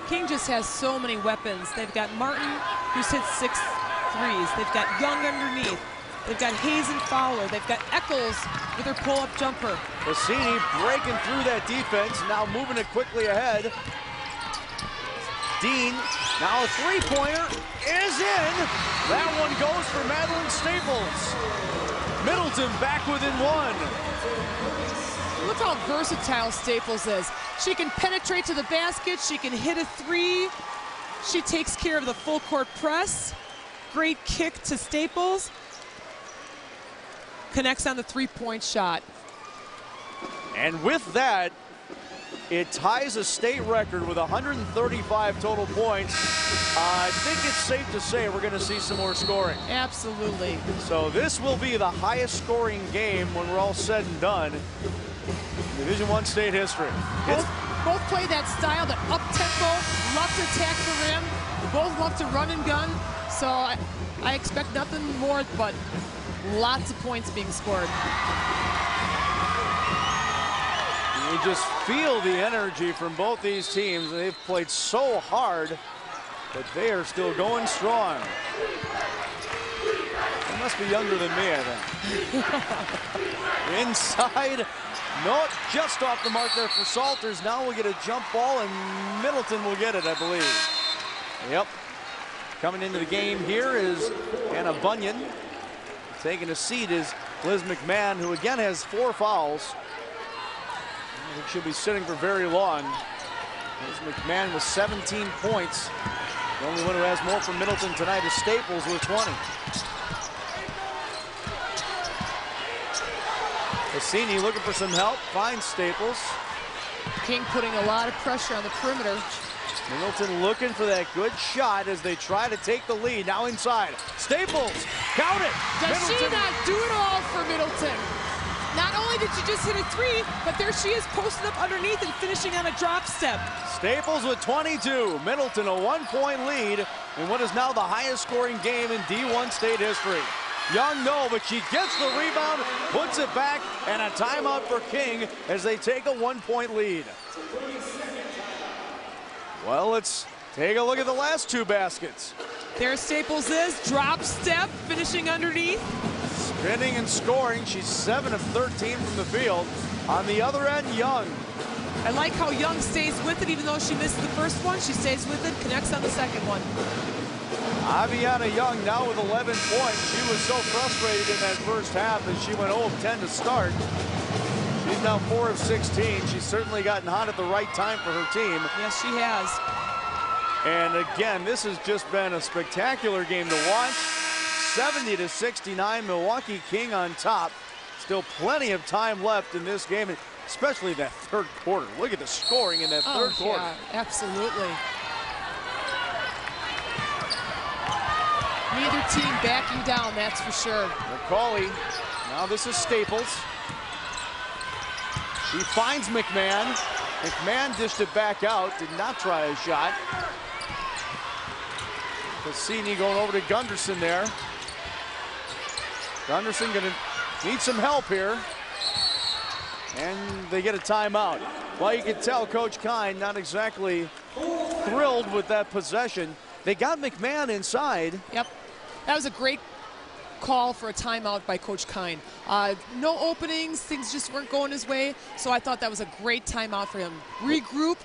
[SPEAKER 4] King just has so many weapons. They've got Martin, who's hit 6 threes. They've got Young underneath. They've got Hayes and Fowler. They've got Eccles with her pull-up jumper.
[SPEAKER 3] Bassini breaking through that defense, now moving it quickly ahead. Dean, now a 3-pointer is in. That one goes for Madeline Staples. Middleton back within 1.
[SPEAKER 4] Look how versatile Staples is. She can penetrate to the basket. She can hit a 3. She takes care of the full court press. Great kick to Staples. Connects on the 3-point shot.
[SPEAKER 3] And with that, it ties a state record with 135 total points. I think it's safe to say we're going to see some more scoring.
[SPEAKER 4] Absolutely.
[SPEAKER 3] So this will be the highest scoring game when we're all said and done in Division I state history.
[SPEAKER 4] Both play that style, that up-tempo, love to attack the rim. Both love to run and gun. So I expect nothing more but lots of points being scored.
[SPEAKER 3] You just feel the energy from both these teams. They've played so hard, but they are still going strong. They must be younger than me, I think. Inside, no, just off the mark there for Salters. Now we'll get a jump ball, and Middleton will get it, I believe. Yep. Coming into the game here is Anna Bunyan. Taking a seat is Liz McMahon, who again has 4 fouls. I think she'll be sitting for very long. Liz McMahon with 17 points. The only one who has more from Middleton tonight is Staples with 20. Varsity looking for some help, finds Staples.
[SPEAKER 4] King putting a lot of pressure on the perimeter.
[SPEAKER 3] Middleton looking for that good shot as they try to take the lead. Now inside. Staples, count it.
[SPEAKER 4] Does she
[SPEAKER 3] Middleton.
[SPEAKER 4] not do it all for Middleton? Not only did she just hit a three, but there she is posted up underneath and finishing on a drop step.
[SPEAKER 3] Staples with 22. Middleton a 1-point lead in what is now the highest scoring game in D1 state history. Young, no, but she gets the rebound, puts it back, and a timeout for King as they take a 1-point lead. Well, let's take a look at the last two baskets.
[SPEAKER 4] There Staples is, drop step, finishing underneath.
[SPEAKER 3] Spinning and scoring, she's 7 of 13 from the field. On the other end, Young.
[SPEAKER 4] I like how Young stays with it, even though she missed the first one. She stays with it, connects on the second one.
[SPEAKER 3] Aviana Young now with 11 points. She was so frustrated in that first half as she went 0 of 10 to start. She's now 4 of 16. She's certainly gotten hot at the right time for her team.
[SPEAKER 4] Yes, she has.
[SPEAKER 3] And again, this has just been a spectacular game to watch. 70-69, Milwaukee King on top. Still plenty of time left in this game, especially that third quarter. Look at the scoring in that third quarter.
[SPEAKER 4] Yeah, absolutely. Neither team backing down, that's for sure.
[SPEAKER 3] McCauley, now this is Staples. She finds McMahon. McMahon dished it back out, did not try a shot. Cassini going over to Gunderson there. Gunderson gonna need some help here. And they get a timeout. Well, you can tell Coach Kine not exactly thrilled with that possession. They got McMahon inside.
[SPEAKER 4] Yep, that was a great call for a timeout by Coach Kine. No openings, things just weren't going his way, so I thought that was a great timeout for him. Regroup,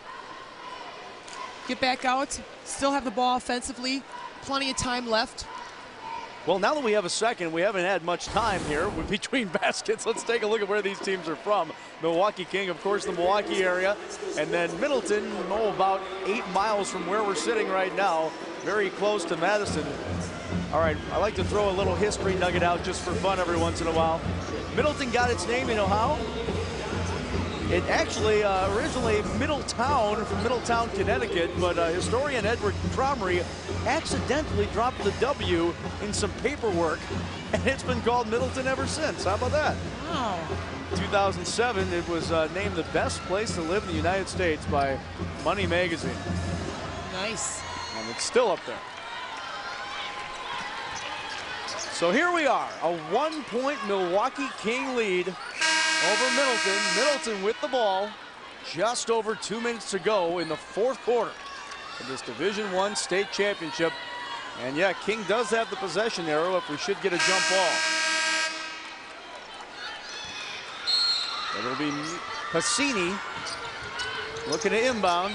[SPEAKER 4] get back out, still have the ball offensively, plenty of time left.
[SPEAKER 3] Well, now that we have a second, we haven't had much time here between baskets. Let's take a look at where these teams are from. Milwaukee King, of course, the Milwaukee area, and then Middleton, about 8 miles from where we're sitting right now, very close to Madison. All right, I like to throw a little history nugget out just for fun every once in a while. Middleton got its name, you know how? It actually originally Middletown from Middletown, Connecticut, but historian Edward Cromery accidentally dropped the W in some paperwork, and it's been called Middleton ever since. How about that?
[SPEAKER 4] Wow.
[SPEAKER 3] 2007, it was named the best place to live in the United States by Money Magazine.
[SPEAKER 4] Nice.
[SPEAKER 3] And it's still up there. So here we are, a 1-point Milwaukee King lead over Middleton. Middleton with the ball. Just over 2 minutes to go in the fourth quarter of this Division I state championship. And yeah, King does have the possession arrow if we should get a jump ball. It'll be Cassini looking to inbound.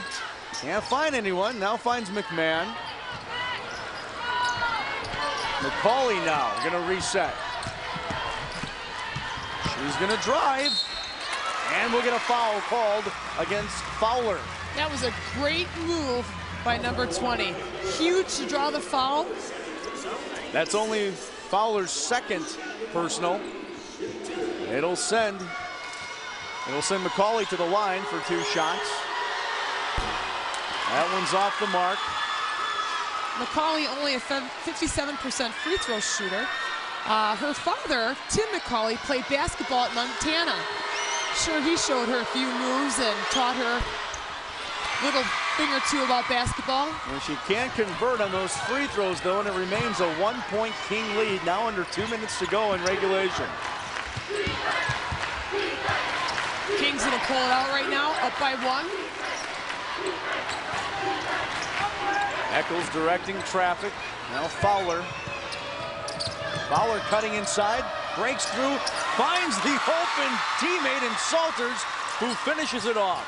[SPEAKER 3] Can't find anyone. Now finds McMahon. McCauley now going to reset. She's going to drive. And we'll get a foul called against Fowler.
[SPEAKER 4] That was a great move by number 20. Huge to draw the foul.
[SPEAKER 3] That's only Fowler's second personal. It'll send McCauley to the line for 2 shots. That one's off the mark.
[SPEAKER 4] McCauley only a 57% free throw shooter. Her father, Tim McCauley, played basketball at Montana. Sure, he showed her a few moves and taught her a little thing or two about basketball.
[SPEAKER 3] Well, she can't convert on those free throws, though, and it remains a 1-point King lead, now under 2 minutes to go in regulation.
[SPEAKER 4] King's gonna pull it out right now, up by 1.
[SPEAKER 3] Eccles directing traffic. Now Fowler. Fowler cutting inside, breaks through, finds the open teammate in Salters, who finishes it off.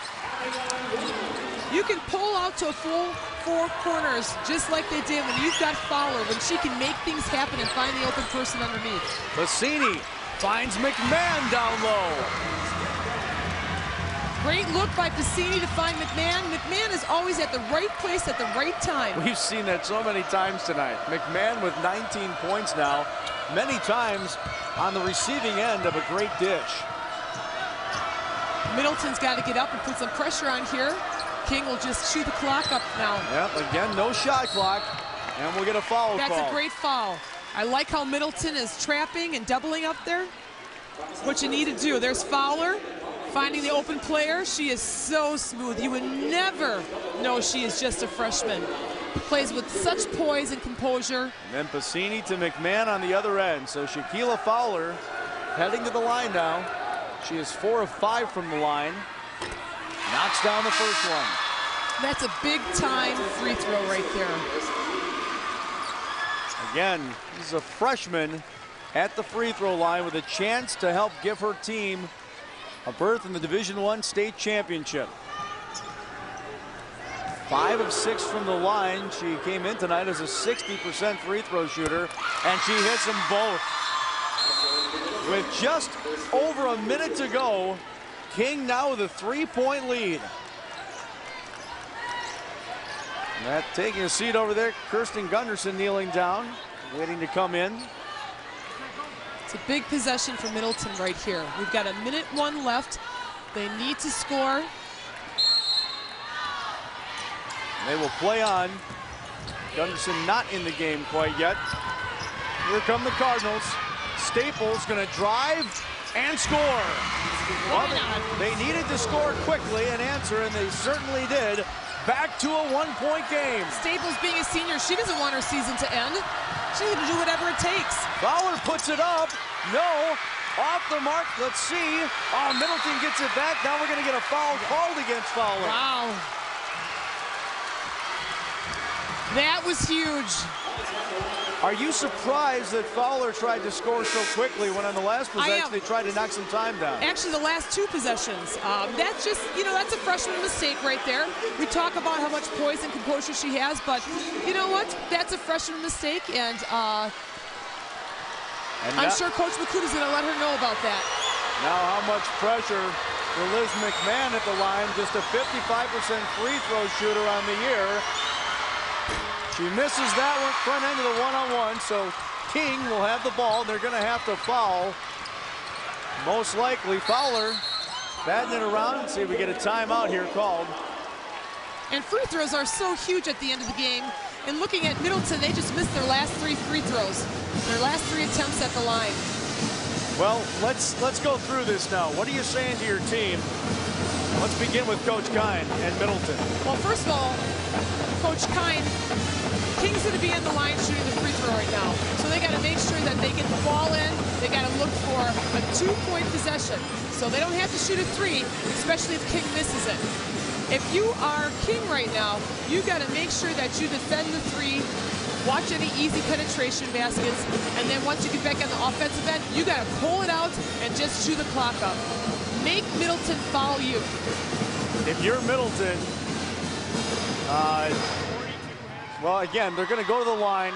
[SPEAKER 4] You can pull out to a full 4 corners, just like they did when you've got Fowler, when she can make things happen and find the open person underneath.
[SPEAKER 3] Varsity finds McMahon down low.
[SPEAKER 4] Great look by Varsity to find McMahon. McMahon is always at the right place at the right time.
[SPEAKER 3] We've seen that so many times tonight. McMahon with 19 points now, many times on the receiving end of a great dish.
[SPEAKER 4] Middleton's got to get up and put some pressure on here. King will just chew the clock up now.
[SPEAKER 3] Yep, again, no shot clock, and we'll get a foul call.
[SPEAKER 4] That's a great foul. I like how Middleton is trapping and doubling up there. What you need to do. There's Fowler finding the open player. She is so smooth. You would never know she is just a freshman. Plays with such poise and composure.
[SPEAKER 3] And then Pacini to McMahon on the other end. So Shaquilla Fowler heading to the line now. She is 4 of 5 from the line. Knocks down the first one.
[SPEAKER 4] That's a big-time free throw right there.
[SPEAKER 3] Again, this is a freshman at the free throw line with a chance to help give her team a berth in the Division I state championship. 5 of 6 from the line. She came in tonight as a 60% free throw shooter, and she hits them both. With just over a minute to go, King now with a 3-point lead. And that taking a seat over there, Kirsten Gunderson kneeling down, waiting to come in.
[SPEAKER 4] It's a big possession for Middleton right here. We've got a minute 1 left. They need to score.
[SPEAKER 3] They will play on. Gunderson not in the game quite yet. Here come the Cardinals. Staples gonna drive and score. Well, they needed to score quickly and answer, and they certainly did. Back to a 1-point game.
[SPEAKER 4] Staples being a senior, she doesn't want her season to end. She's gonna do whatever it takes.
[SPEAKER 3] Fowler puts it up. No, off the mark. Let's see. Oh, Middleton gets it back. Now we're gonna get a foul called against Fowler.
[SPEAKER 4] Wow. That was huge.
[SPEAKER 3] Are you surprised that Fowler tried to score so quickly when on the last possession they tried to knock some time down?
[SPEAKER 4] Actually, the last 2 possessions. That's just, you know, that's a freshman mistake right there. We talk about how much poise and composure she has, but you know what? That's a freshman mistake, and I'm sure Coach Makuda's going to let her know about that.
[SPEAKER 3] Now how much pressure for Liz McMahon at the line, just a 55% free throw shooter on the year. She misses that one, front end of the one-on-one, so King will have the ball. They're going to have to foul. Most likely Fowler batting it around. See if we get a timeout here called.
[SPEAKER 4] And free throws are so huge at the end of the game. And looking at Middleton, they just missed their last 3 free throws. Their last 3 attempts at the line.
[SPEAKER 3] Well, let's go through this now. What are you saying to your team? Let's begin with Coach Kine and Middleton.
[SPEAKER 4] Well, first of all, Coach Kine, King's going to be in the line shooting the free throw right now. So they got to make sure that they get the ball in. They got to look for a 2-point possession. So they don't have to shoot a 3, especially if King misses it. If you are King right now, you got to make sure that you defend the 3, watch any easy penetration baskets, and then once you get back on the offensive end, you got to pull it out and just chew the clock up. Make Middleton foul you.
[SPEAKER 3] If you're Middleton, well, again, they're going to go to the line.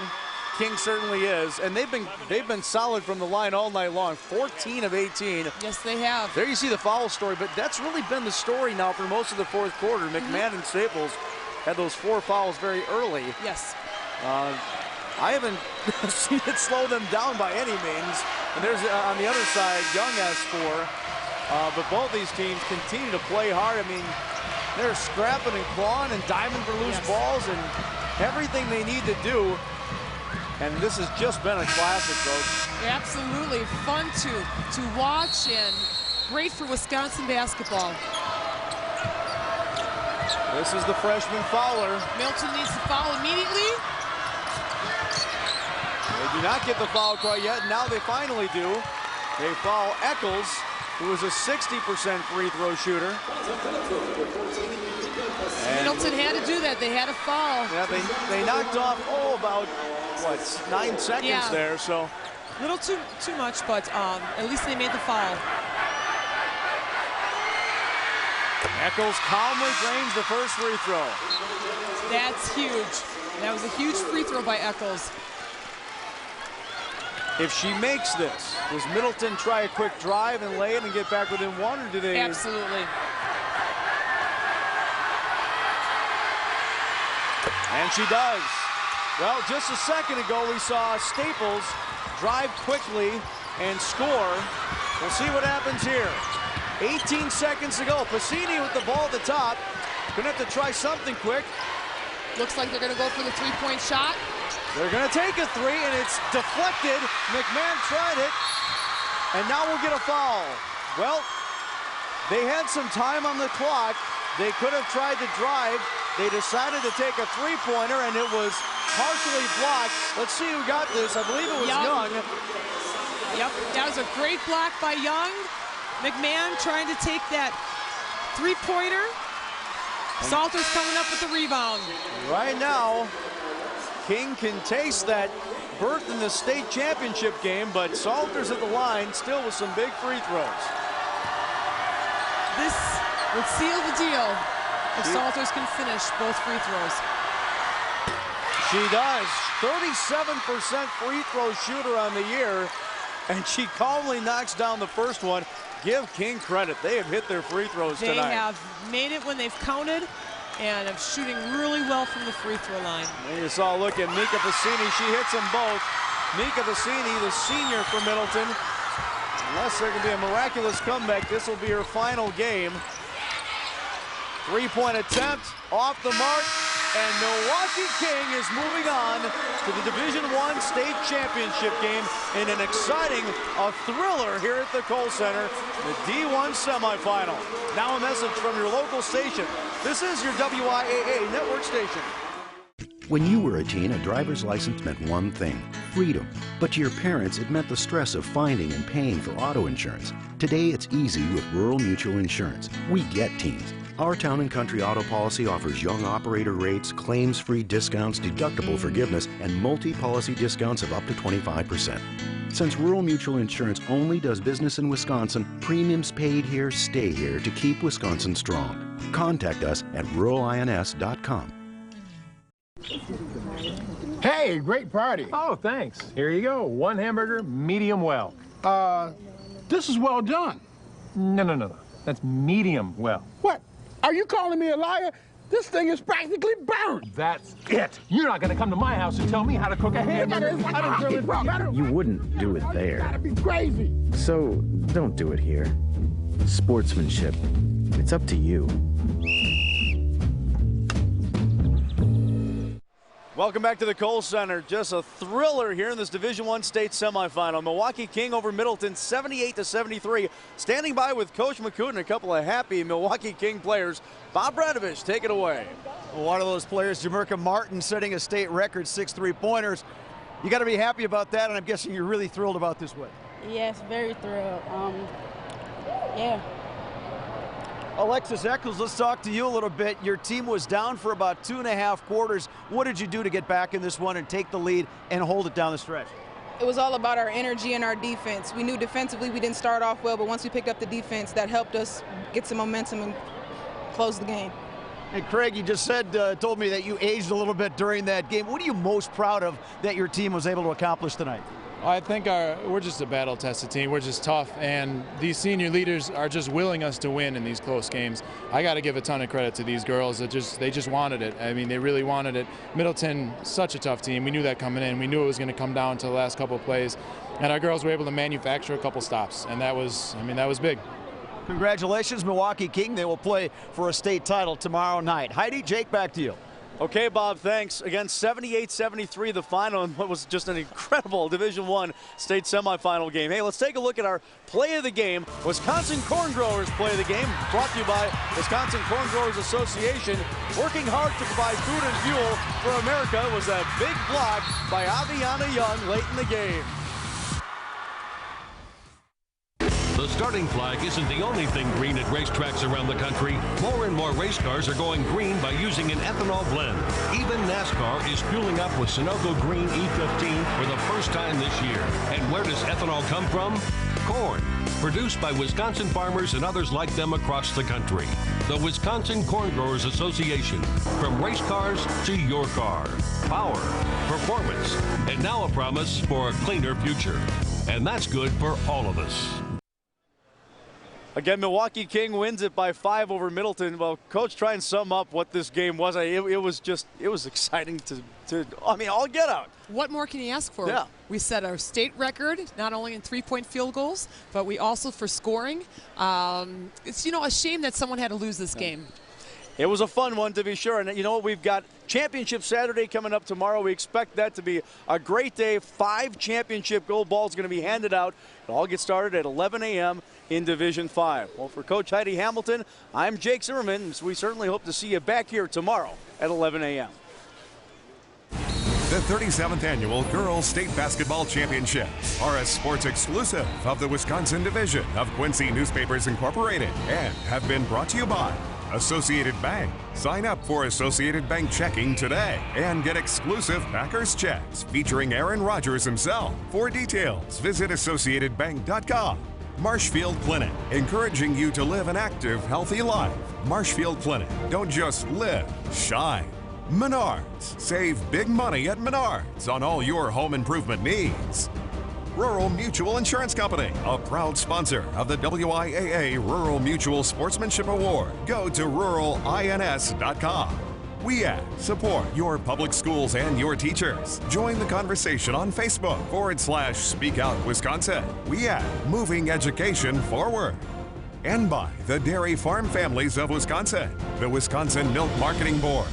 [SPEAKER 3] King certainly is, and they've been solid from the line all night long. 14 of 18.
[SPEAKER 4] Yes, they have.
[SPEAKER 3] There you see the foul story, but that's really been the story now for most of the fourth quarter. McMahon and Staples had those 4 fouls very early.
[SPEAKER 4] Yes.
[SPEAKER 3] I haven't seen it slow them down by any means. And there's on the other side, Young has 4. But both these teams continue to play hard. I mean, they're scrapping and clawing and diving for loose balls and everything they need to do. And this has just been a classic, folks.
[SPEAKER 4] Absolutely fun to watch and great for Wisconsin basketball.
[SPEAKER 3] This is the freshman Fowler.
[SPEAKER 4] Milton needs to foul immediately.
[SPEAKER 3] They do not get the foul quite yet. Now they finally do. They foul Eccles, who was a 60% free throw shooter. And
[SPEAKER 4] Middleton had to do that. They had a foul.
[SPEAKER 3] Yeah, they knocked off, about, what, 9 seconds there, so.
[SPEAKER 4] A little too much, but at least they made the foul.
[SPEAKER 3] Eccles calmly drains the first free throw.
[SPEAKER 4] That's huge. That was a huge free throw by Eccles.
[SPEAKER 3] If she makes this, does Middleton try a quick drive and lay it and get back within 1, or do they?
[SPEAKER 4] Absolutely.
[SPEAKER 3] And she does. Well, just a second ago, we saw Staples drive quickly and score. We'll see what happens here. 18 seconds to go. Pacini with the ball at the top. Gonna have to try something quick.
[SPEAKER 4] Looks like they're gonna go for the three-point shot.
[SPEAKER 3] They're gonna take a three, and it's deflected. McMahon tried it, and now we'll get a foul. Well, they had some time on the clock. They could have tried to drive. They decided to take a three-pointer, and it was partially blocked. Let's see who got this. I believe it was Young.
[SPEAKER 4] Yep, that was a great block by Young. McMahon trying to take that three-pointer. Salter's coming up with the rebound.
[SPEAKER 3] Right now, King can taste that berth in the state championship game, but Salter's at the line still with some big free throws.
[SPEAKER 4] This would seal the deal if Salters can finish both free throws.
[SPEAKER 3] She does. 37% free throw shooter on the year, and she calmly knocks down the first one. Give King credit. They have hit their free throws tonight.
[SPEAKER 4] They have made it when they've counted, and are shooting really well from the free throw line.
[SPEAKER 3] And you saw a look at Mika Varsity. She hits them both. Mika Varsity, the senior for Middleton. Unless there can be a miraculous comeback, this will be her final game. Three-point attempt off the mark, and Milwaukee King is moving on to the Division I state championship game in an exciting, a thriller here at the Kohl Center, the D1 semifinal. Now a message from your local station. This is your WIAA network station.
[SPEAKER 21] When you were a teen, a driver's license meant one thing, freedom. But to your parents, it meant the stress of finding and paying for auto insurance. Today, it's easy with Rural Mutual Insurance. We get teens. Our Town and Country auto policy offers young operator rates, claims-free discounts, deductible forgiveness, and multi-policy discounts of up to 25%. Since Rural Mutual Insurance only does business in Wisconsin, premiums paid here stay here to keep Wisconsin strong. Contact us at ruralins.com.
[SPEAKER 13] Hey, great party. Oh, thanks. Here you go. One hamburger, medium well.
[SPEAKER 15] This is well done.
[SPEAKER 13] No. That's medium well.
[SPEAKER 15] What? Are you calling me a liar? This thing is practically burnt.
[SPEAKER 13] That's it. You're not going to come to my house and tell me how to cook a hamburger.
[SPEAKER 16] You wouldn't do it there.
[SPEAKER 15] That'd be crazy.
[SPEAKER 16] So, don't do it here. Sportsmanship. It's up to you.
[SPEAKER 3] Welcome back to the Kohl Center. Just a thriller here in this Division I state semifinal. Milwaukee King over Middleton, 78-73. Standing by with Coach McCoot and a couple of happy Milwaukee King players. Bob Bradovich, take it away.
[SPEAKER 17] One of those players, Jamerka Martin, setting a state record, 6 3-pointers. You got to be happy about that, and I'm guessing you're really thrilled about this win.
[SPEAKER 18] Yes, very thrilled. Yeah.
[SPEAKER 17] Alexis Eccles, let's talk to you a little bit. Your team was down for about 2.5 quarters. What did you do to get back in this one and take the lead and hold it down the stretch?
[SPEAKER 18] It was all about our energy and our defense. We knew defensively we didn't start off well, but once we picked up the defense, that helped us get some momentum and close the game.
[SPEAKER 17] And Craig, you just said, told me that you aged a little bit during that game. What are you most proud of that your team was able to accomplish tonight?
[SPEAKER 22] I think we're just a battle-tested team. We're just tough, and these senior leaders are just willing us to win in these close games. I got to give a ton of credit to these girls. They just wanted it. I mean, they really wanted it. Middleton, such a tough team. We knew that coming in. We knew it was going to come down to the last couple of plays, and our girls were able to manufacture a couple stops, and that was big.
[SPEAKER 17] Congratulations, Milwaukee King. They will play for a state title tomorrow night. Heidi, Jake, back to you.
[SPEAKER 3] Okay, Bob, thanks. Again, 78-73 the final, and what was just an incredible Division I state semifinal game. Hey, let's take a look at our play of the game. Wisconsin Corn Growers play of the game, brought to you by Wisconsin Corn Growers Association. Working hard to provide food and fuel for America was a big block by Aviana Young late in the game.
[SPEAKER 19] The starting flag isn't the only thing green at racetracks around the country. More and more race cars are going green by using an ethanol blend. Even NASCAR is fueling up with Sunoco Green E15 for the first time this year. And where does ethanol come from? Corn, produced by Wisconsin farmers and others like them across the country. The Wisconsin Corn Growers Association. From race cars to your car. Power, performance, and now a promise for a cleaner future. And that's good for all of us.
[SPEAKER 3] Again, Milwaukee King wins it by 5 over Middleton. Well, Coach, try and sum up what this game was. It was exciting I mean, all get out.
[SPEAKER 4] What more can you ask for?
[SPEAKER 3] Yeah.
[SPEAKER 4] We set our state record, not only in 3-point field goals, but we also for scoring. It's, a shame that someone had to lose this game.
[SPEAKER 3] It was a fun one, to be sure. And you know what? We've got Championship Saturday coming up tomorrow. We expect that to be a great day. 5 championship gold balls going to be handed out. It all gets started at 11 a.m. in Division 5. Well, for Coach Heidi Hamilton, I'm Jake Zimmerman, and we certainly hope to see you back here tomorrow at 11 a.m.
[SPEAKER 1] The 37th Annual Girls State Basketball Championships are a sports exclusive of the Wisconsin Division of Quincy Newspapers Incorporated and have been brought to you by Associated Bank. Sign up for Associated Bank checking today and get exclusive Packers checks featuring Aaron Rodgers himself. For details, visit AssociatedBank.com. Marshfield Clinic, encouraging you to live an active, healthy life. Marshfield Clinic, don't just live, shine. Menards, save big money at Menards on all your home improvement needs. Rural Mutual Insurance Company, a proud sponsor of the WIAA Rural Mutual Sportsmanship Award. Go to ruralins.com. WIAC, support your public schools and your teachers. Join the conversation on Facebook /Speak Out Wisconsin. WIAC, moving education forward. And by the Dairy Farm Families of Wisconsin, the Wisconsin Milk Marketing Board,